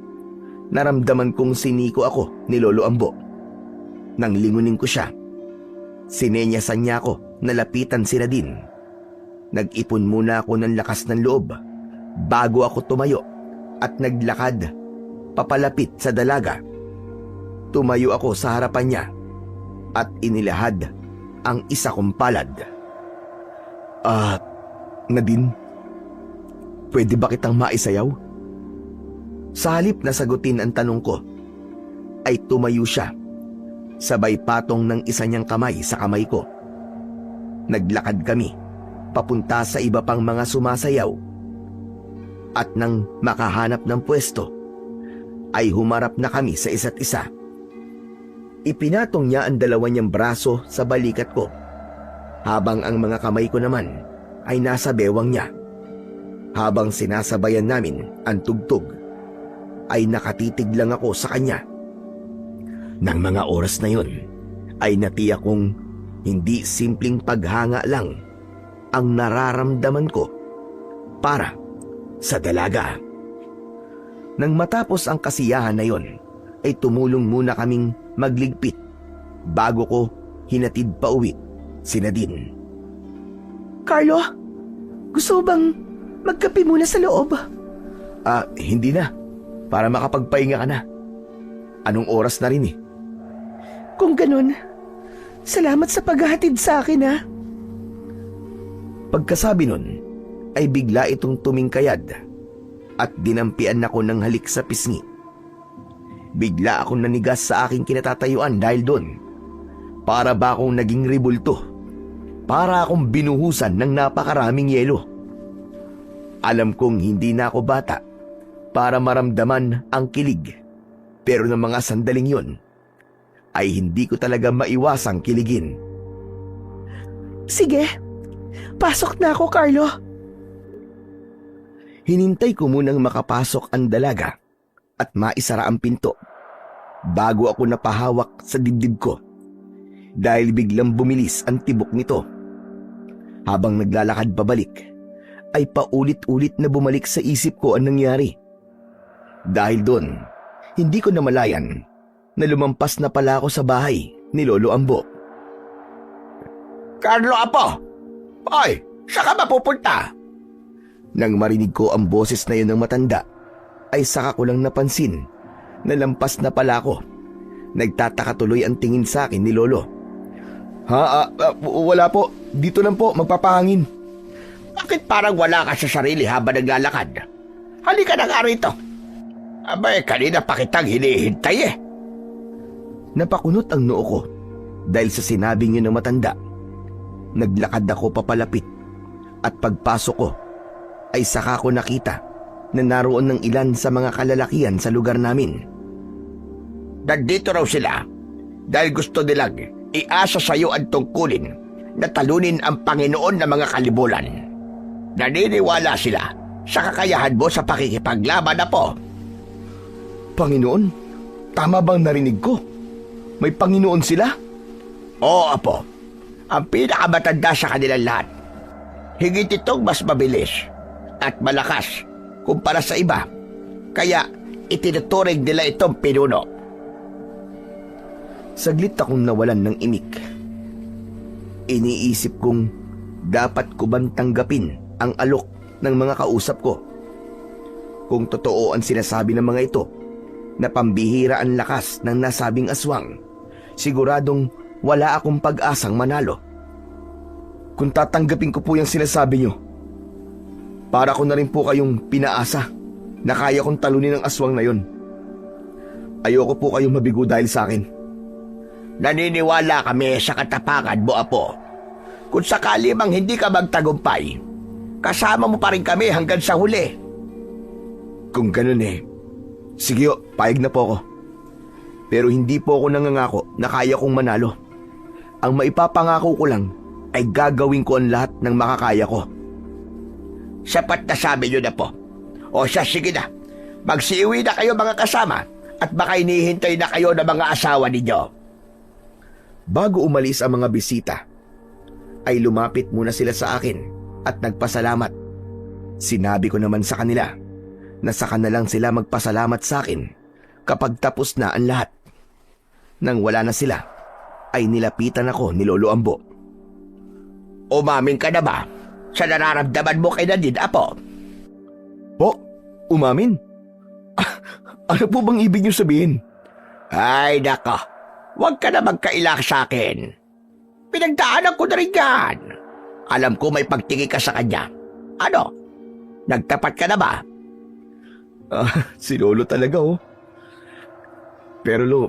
naramdaman kong siniko ako ni Lolo Ambo. Nang lingunin ko siya, sinenyasan niya ako na lapitan sila din. Nag-ipon muna ako ng lakas ng loob bago ako tumayo at naglakad papalapit sa dalaga. Tumayo ako sa harapan niya at inilahad ang isa kong palad. Nadine, pwede ba kitang maisayaw? Sa halip na sagutin ang tanong ko, ay tumayo siya, sabay patong ng isa niyang kamay sa kamay ko. Naglakad kami, papunta sa iba pang mga sumasayaw. At nang makahanap ng pwesto, ay humarap na kami sa isa't isa. Ipinatong niya ang dalawa niyang braso sa balikat ko, habang ang mga kamay ko naman ay nasa bewang niya. Habang sinasabayan namin ang tugtog, ay nakatitig lang ako sa kanya. Nang mga oras na yon, ay natiyak kong hindi simpleng paghanga lang ang nararamdaman ko para sa dalaga. Nang matapos ang kasiyahan na yon, ay tumulong muna kaming magligpit bago ko hinatid pa uwi si Nadine. Carlo, gusto mo bang magkape muna sa loob? Hindi na. Para makapagpahinga ka na. Anong oras na rin eh. Kung ganun, salamat sa paghahatid sa akin, ha? Pagkasabi nun, ay bigla itong tumingkayad at dinampian ako ng halik sa pisngi. Bigla akong nanigas sa aking kinatatayuan dahil doon. Para ba akong naging ribulto? Para akong binuhusan ng napakaraming yelo. Alam kong hindi na ako bata para maramdaman ang kilig. Pero ng mga sandaling yon, ay hindi ko talaga maiwasang kiligin. Sige, pasok na ako, Carlo. Hinintay ko munang makapasok ang dalaga at maisara ang pinto bago ako napahawak sa dibdib ko dahil biglang bumilis ang tibok nito. Habang naglalakad pabalik, ay paulit-ulit na bumalik sa isip ko ang nangyari. Dahil doon, hindi ko namalayan na lumampas na pala ako sa bahay ni Lolo Ambo. Carlo, Apo! Hoy, saan ka ba pupunta? Nang marinig ko ang boses na yun ng matanda, ay saka ko lang napansin na lampas na pala ako. Nagtataka tuloy ang tingin sa akin ni Lolo. Wala po. Dito lang po, magpapahangin. Bakit parang wala ka sa sarili habang naglalakad? Halika na nga rito. Abay, kanina pa kitang hinihintay eh. Napakunot ang noo ko dahil sa sinabing yun ng matanda. Naglakad ako papalapit at pagpasok ko ay saka ko nakita na naroon ng ilan sa mga kalalakihan sa lugar namin. Nandito raw sila dahil gusto nilang iasa sa iyo ang tungkulin na talunin ang Panginoon ng mga kalibulan. Naniniwala sila sa kakayahan mo sa pakikipaglaban na po. Panginoon? Tama bang narinig ko? May Panginoon sila? Oo, Apo. Ang pinakamatanda sa kanilang lahat. Higit itong mas mabilis at malakas kumpara sa iba. Kaya itinuturing nila itong pinuno. Saglit akong nawalan ng imik. Iniisip kong dapat ko bang tanggapin ang alok ng mga kausap ko. Kung totoo ang sinasabi ng mga ito na pambihira ang lakas ng nasabing aswang, siguradong wala akong pag-asang manalo. Kung tatanggapin ko po yung sinasabi nyo, para ko na rin po kayong pinaasa na kaya kong talunin ang aswang na yon. Ayoko po kayong mabigo dahil sa akin. Naniniwala kami sa katapangan mo, Apo. Kung sakali mang hindi ka magtagumpay, kasama mo pa rin kami hanggang sa huli. Kung ganun sige payag na po ako. Pero hindi po ako nangangako na kaya kong manalo. Ang maipapangako ko lang ay gagawin ko ang lahat ng makakaya ko. Sapat na sabi nyo na po. O siya, sige na. Magsiuwi na kayo mga kasama at baka inihintay na kayo ng mga asawa ninyo. Bago umalis ang mga bisita, ay lumapit muna sila sa akin at nagpasalamat. Sinabi ko naman sa kanila na saka na lang sila magpasalamat sa akin kapag tapos na ang lahat. Nang wala na sila, ay nilapitan ako ni Lolo Ambo. Umamin ka na ba sa nararamdaman mo kay Nadine, Apo? Po? Umamin? Ano po bang ibig niyo sabihin? Ay, nako. Huwag ka na magkailak sa akin. Pinagdaanan ko na rin yan. Alam ko may pagtingin ka sa kanya. Ano? Nagtapat ka na ba? Si Lolo talaga Pero Lo,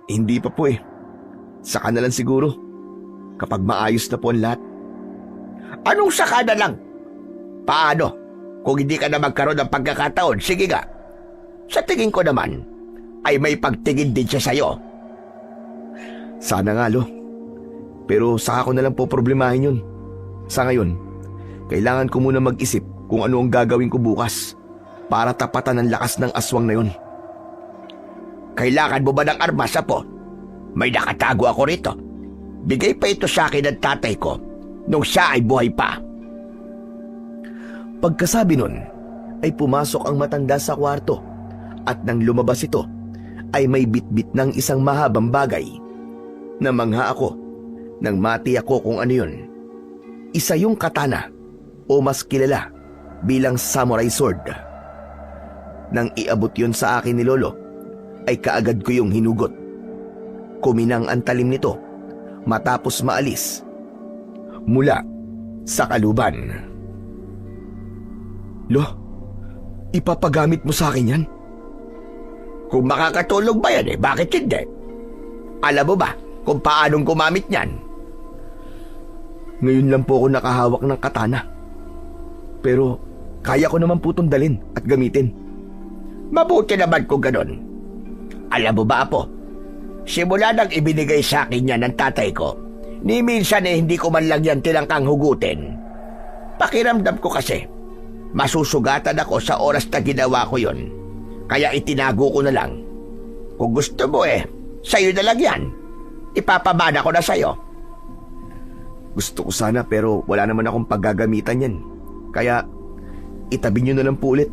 hindi pa po Saka na lang siguro. Kapag maayos na po ang lahat. Anong saka na lang? Paano? Kung hindi ka na magkaroon ng pagkakataon, sige nga. Sa tingin ko naman, ay may pagtingin din siya sa'yo. Sana nga, Lo. Pero saka ko na lang po problemahin yun. Sa ngayon, kailangan ko muna mag-isip kung ano ang gagawin ko bukas para tapatan ang lakas ng aswang na yun. Kailangan mo ba ng armas, Apo? May nakatago ako rito. Bigay pa ito sa akin ng tatay ko nung siya ay buhay pa. Pagkasabi nun, ay pumasok ang matanda sa kwarto at nang lumabas ito, ay may bitbit ng isang mahabang bagay. Namangha ako nang mati ako kung ano yun. Isa yung katana o mas kilala bilang samurai sword. Nang iabot yun sa akin ni Lolo, ay kaagad ko yung hinugot. Kuminang ang talim nito matapos maalis mula sa kaluban. Lo, ipapagamit mo sa akin yan? Kung makakatulong ba yan bakit hindi? Alam mo ba kung paanong gumamit niyan? Ngayon lang po ako nakahawak ng katana. Pero kaya ko naman po itong dalhin at gamitin. Mabuti naman kung ganun. Alam mo ba, Apo? Simula nang ibinigay sa akin yan ng tatay ko, ni minsan hindi ko man lang yan tinangkang hugutin. Pakiramdam ko kasi, masusugatan ako sa oras na ginawa ko yon. Kaya itinago ko na lang. Kung gusto mo sa'yo na lang yan. Ipapamana ko na sa'yo. Gusto ko sana pero wala naman akong paggagamitan yan. Kaya itabi nyo na lang po ulit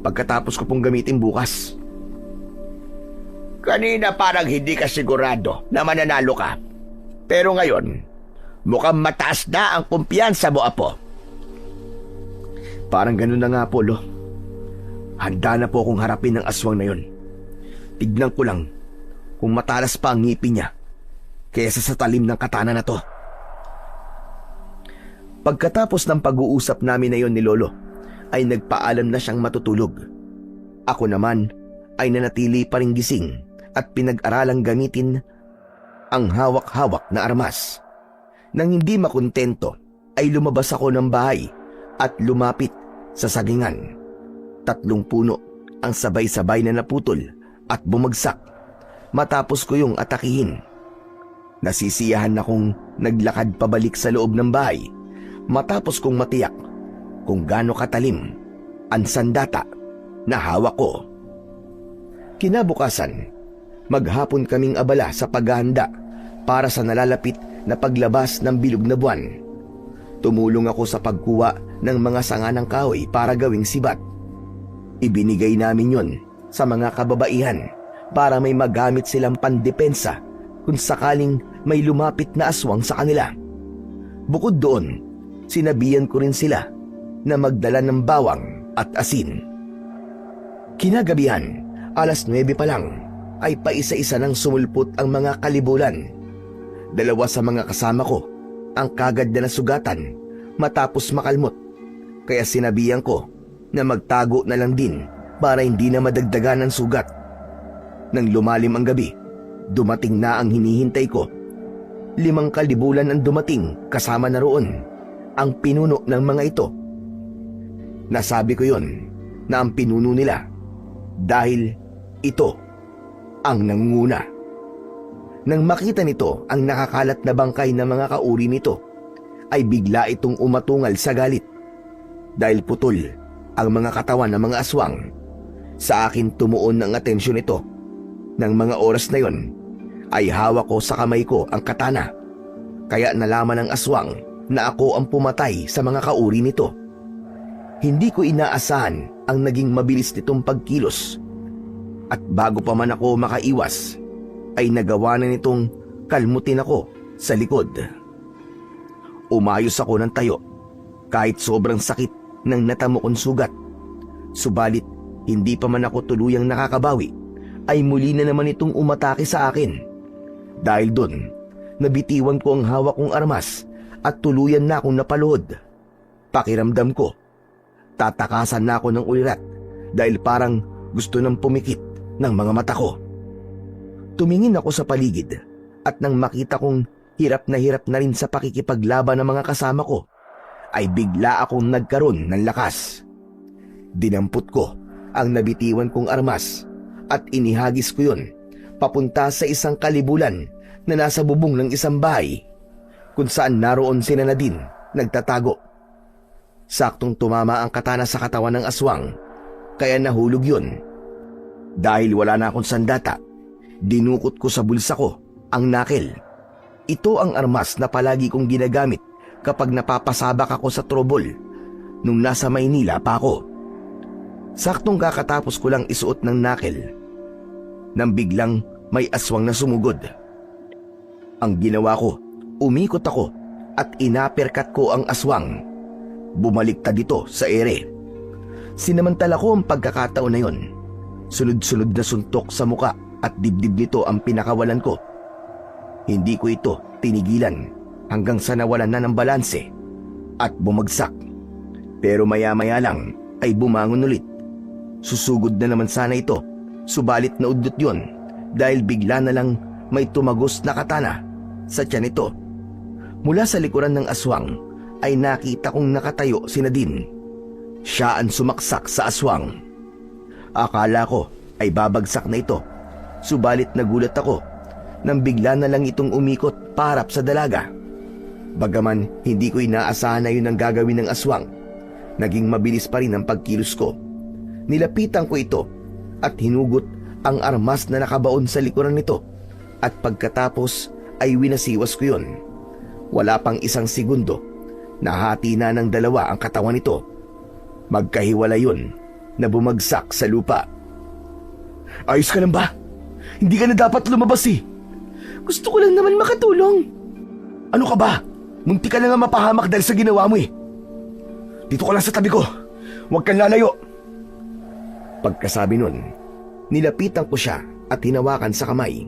pagkatapos ko pong gamitin bukas. Kanina parang hindi ka sigurado na mananalo ka. Pero ngayon, mukhang mataas na ang kumpiyansa mo, Apo. Parang ganun na nga po, Lo. Handa na po akong harapin ng aswang na yon. Tignan ko lang kung matalas pa ang ngipin niya kaysa sa talim ng katana na to. Pagkatapos ng pag-uusap namin na yon ni Lolo, ay nagpaalam na siyang matutulog. Ako naman ay nanatili pa ring gising at pinag-aralang gamitin ang hawak-hawak na armas. Nang hindi makontento, ay lumabas ako ng bahay at lumapit sa sagingan. 3 puno ang sabay-sabay na naputol at bumagsak matapos ko yung atakihin. Nasisiyahan akong naglakad pabalik sa loob ng bahay matapos kong matiyak kung gaano katalim ang sandata na hawak ko. Kinabukasan, maghapon kaming abala sa paghahanda para sa nalalapit na paglabas ng bilog na buwan. Tumulong ako sa pagkuha ng mga sanga ng kahoy para gawing sibat. Ibinigay namin yon sa mga kababaihan para may magamit silang pandepensa kung sakaling may lumapit na aswang sa kanila. Bukod doon, sinabihan ko rin sila na magdala ng bawang at asin. Kinagabihan, 9:00 pa lang, ay paisa-isa nang sumulpot ang mga kalibulan. 2 sa mga kasama ko ang kagad na nasugatan matapos makalmot, kaya sinabihan ko na magtago na lang din para hindi na madagdagan ng sugat. Nang lumalim ang gabi, dumating na ang hinihintay ko. 5 kalibulan ang dumating kasama na roon ang pinuno ng mga ito. Nasabi ko yon na ang pinuno nila dahil ito ang nangunguna. Nang makita nito ang nakakalat na bangkay ng mga kauri nito, ay bigla itong umatungal sa galit. Dahil putol ang mga katawan ng mga aswang, sa akin tumuon ang atensyon ito. Nang mga oras na yon, ay hawak ko sa kamay ko ang katana. Kaya nalaman ng aswang na ako ang pumatay sa mga kauri nito. Hindi ko inaasahan ang naging mabilis nitong pagkilos. At bago pa man ako makaiwas, ay nagawa na nitong kalmutin ako sa likod. Umayos ako ng tayo kahit sobrang sakit ng natamo kong sugat. Subalit hindi pa man ako tuluyang nakakabawi, ay muli na naman itong umatake sa akin. Dahil doon, nabitiwan ko ang hawak kong armas at tuluyan na akong napaluhod. Pakiramdam ko, tatakasan na ako ng ulirat dahil parang gusto nang pumikit ng mga mata ko. Tumingin ako sa paligid at nang makita kong hirap na rin sa pakikipaglaban ng mga kasama ko, ay bigla akong nagkaroon ng lakas. Dinampot ko ang nabitiwan kong armas at inihagis ko yun papunta sa isang kalibulan na nasa bubong ng isang bahay kung saan naroon si Nadine nagtatago. Saktong tumama ang katana sa katawan ng aswang, kaya nahulog yun. Dahil wala na akong sandata, dinukot ko sa bulsa ko ang nakel. Ito ang armas na palagi kong ginagamit kapag napapasabak ako sa trouble nung nasa Maynila pa ako. Saktong kakatapos ko lang isuot ng nakel nang biglang may aswang na sumugod. Ang ginawa ko, umikot ako at inaperkat ko ang aswang. Bumaliktad dito sa ere. Sinamantala ko ang pagkakataon na yon. Sunod-sunod na suntok sa muka at dibdib nito ang pinakawalan ko. Hindi ko ito tinigilan hanggang sa nawalan na ng balanse at bumagsak. Pero maya-maya lang ay bumangon ulit. Susugod na naman sana ito, subalit naudlot yon dahil bigla na lang may tumagos na katana sa tiyan nito. Mula sa likuran ng aswang ay nakita kong nakatayo si Nadine. Siya ang sumaksak sa aswang. Akala ko ay babagsak na ito, subalit nagulat ako nang bigla na lang itong umikot paharap sa dalaga. Bagaman hindi ko inaasahan na yun ang gagawin ng aswang, naging mabilis pa rin ang pagkilos ko. Nilapitan ko ito at hinugot ang armas na nakabaon sa likuran nito, at pagkatapos ay winasiwas ko yun. Wala pang 1 segundo, nahati na ng 2 ang katawan nito. Magkahiwalay yun na bumagsak sa lupa. Ayos ka lang ba? Hindi ka na dapat lumabas eh. Gusto ko lang naman makatulong. Ano ka ba? Munti ka na nga mapahamak dahil sa ginawa mo eh. Dito ka lang sa tabi ko. Huwag kang lalayo. Pagkasabi nun, nilapitan ko siya at hinawakan sa kamay.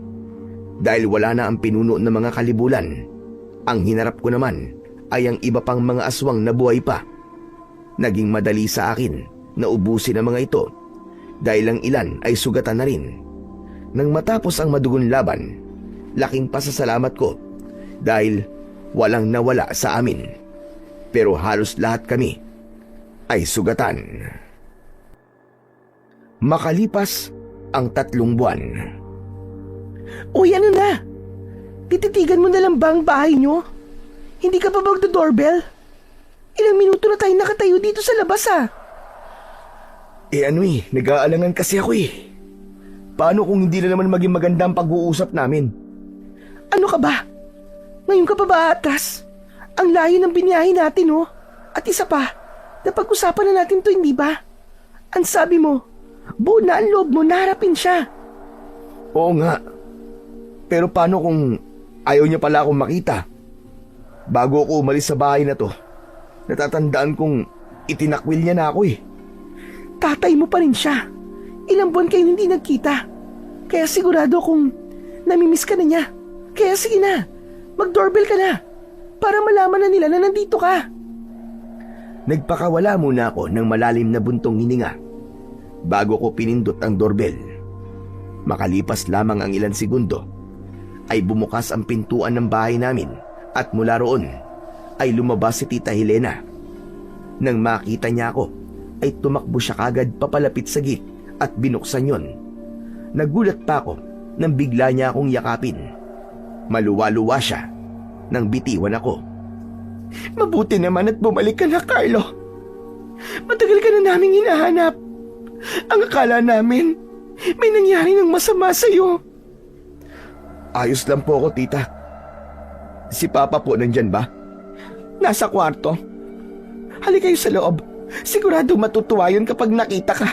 Dahil wala na ang pinuno ng mga kalibulan, ang hinarap ko naman ay ang iba pang mga aswang na buhay pa. Naging madali sa akin na ubusin ang mga ito dahil ang ilan ay sugatan na rin. Nang matapos ang madugon laban, laking pasasalamat ko dahil walang nawala sa amin. Pero halos lahat kami ay sugatan. Makalipas ang 3 buwan. Uy, ano na? Tititigan mo na lang ba ang bahay nyo? Hindi ka pa ba magdo-doorbell? Ilang minuto na tayo nakatayo dito sa labas Nag-aalangan kasi ako Paano kung hindi na naman maging maganda ang pag-uusap namin? Ano ka ba? Ngayon ka pa ba atras? Ang layo ng biniyahe natin At isa pa, napag-usapan na natin to, hindi ba? Ang sabi mo, buo na ang loob mo na harapin siya. Oo nga. Pero paano kung ayaw niya pala akong makita? Bago ako umalis sa bahay na to, natatandaan kong itinakwil niya na ako Tatay mo pa rin siya. Ilang buwan kayo hindi nagkita. Kaya sigurado kung namimiss ka na niya. Kaya sige na, mag-doorbell ka na para malaman na nila na nandito ka. Nagpakawala muna ako ng malalim na buntong hininga bago ko pinindot ang doorbell. Makalipas lamang ang ilang segundo ay bumukas ang pintuan ng bahay namin at mula roon ay lumabas si Tita Helena. Nang makita niya ako ay tumakbo siya kagad papalapit sa gate at binuksan yon. Nagulat pa ako nang bigla niya akong yakapin. Maluwa-luwa siya nang bitiwan ako. Mabuti naman at bumalik ka na, Carlo. Matagal ka na naming hinahanap. Ang akala namin, may nangyari ng masama sa'yo. Ayos lang po ako, tita. Si Papa po nandyan ba? Nasa kwarto. Halika kayo sa loob. Sigurado matutuwa yun kapag nakita ka.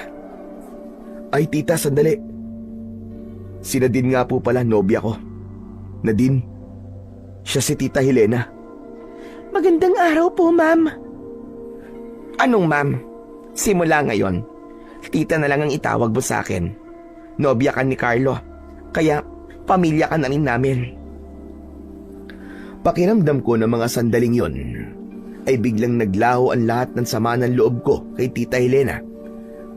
Ay, tita, sandali. Si Nadine nga po pala, nobya ko. Nadine, siya si Tita Helena. Magandang araw po, ma'am. Anong ma'am? Simula ngayon, tita na lang ang itawag mo sa akin. Nobya ka ni Carlo, kaya pamilya ka na rin namin. Pakiramdam ko na mga sandaling yon ay biglang naglaho ang lahat ng sama ng loob ko kay Tita Helena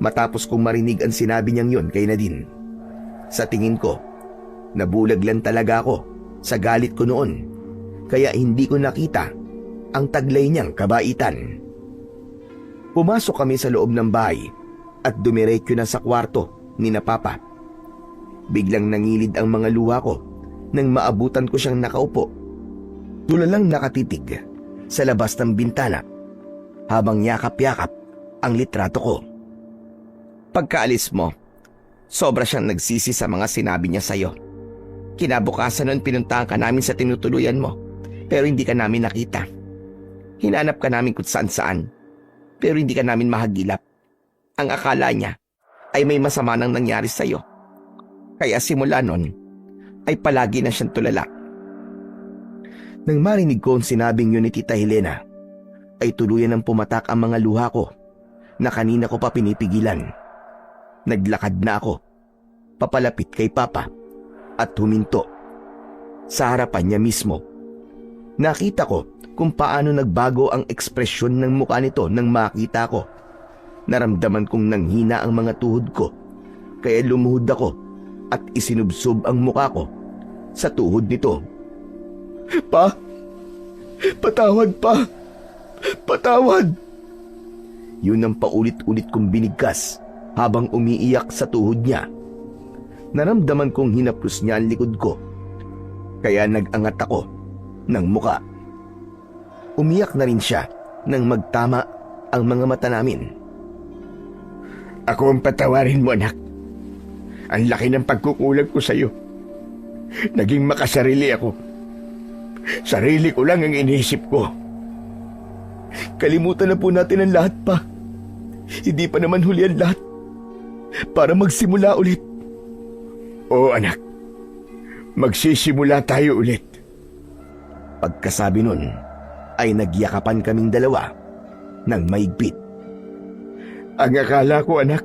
matapos kong marinig ang sinabi niyang yon kay Nadine. Sa tingin ko, nabulag lang talaga ako sa galit ko noon kaya hindi ko nakita ang taglay niyang kabaitan. Pumasok kami sa loob ng bahay at dumiretso na sa kwarto ni na Papa. Biglang nangilid ang mga luha ko nang maabutan ko siyang nakaupo. Tulalang nakatitig sa labas ng bintana habang yakap-yakap ang litrato ko. Pagkaalis mo, sobra siyang nagsisi sa mga sinabi niya sa'yo. Kinabukasan noon pinuntahan ka namin sa tinutuluyan mo, pero hindi ka namin nakita. Hinanap ka namin kung saan-saan, pero hindi ka namin mahagilap. Ang akala niya ay may masama nang nangyari sa'yo. Kaya simula noon ay palagi na siyang tulala. Nang marinig ko ang sinabing yun ni Tita Helena, ay tuluyan ng pumatak ang mga luha ko na kanina ko pa pinipigilan. Naglakad na ako, papalapit kay Papa at huminto. Sa harapan niya mismo, nakita ko kung paano nagbago ang ekspresyon ng mukha nito nang makita ko. Naramdaman kong nanghina ang mga tuhod ko, kaya lumuhod ako at isinubsob ang mukha ko sa tuhod nito. Pa! Patawad, Pa! Patawad! Yun ang paulit-ulit kong binigkas habang umiiyak sa tuhod niya. Naramdaman kong hinaplos niya ang likod ko, kaya nag-angat ako ng muka. Umiyak na rin siya nang magtama ang mga mata namin. Ako ang patawarin mo, anak. Ang laki ng pagkukulang ko sa'yo. Naging makasarili ako. Sarili ko lang ang iniisip ko. Kalimutan na po natin ang lahat, Pa. Hindi pa naman huli ang lahat. Para magsimula ulit. Oo, anak. Magsisimula tayo ulit. Pagkasabi nun, ay nagyakapan kaming dalawa ng maigpit. Ang akala ko, anak,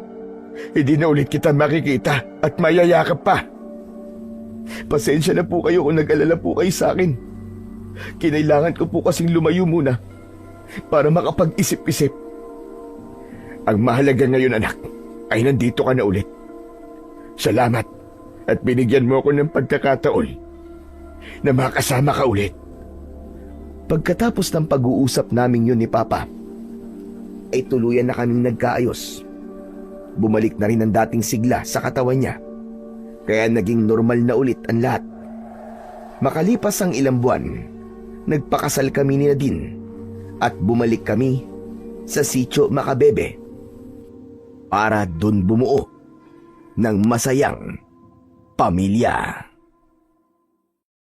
hindi na ulit kita makikita at mayayakap pa. Pasensya na po kayo kung nag-alala po kayo sa akin. Kinailangan ko po kasing lumayo muna para makapag-isip-isip. Ang mahalaga ngayon, anak, ay nandito ka na ulit. Salamat at binigyan mo ako ng pagkakataon na makasama ka ulit. Pagkatapos ng pag-uusap namin yun ni Papa, ay tuluyan na kaming nagkaayos. Bumalik na rin ang dating sigla sa katawan niya, kaya naging normal na ulit ang lahat. Makalipas ang ilang buwan, nagpakasal kami ni Nadine at bumalik kami sa Sitio Macabebe para dun bumuo ng masayang pamilya.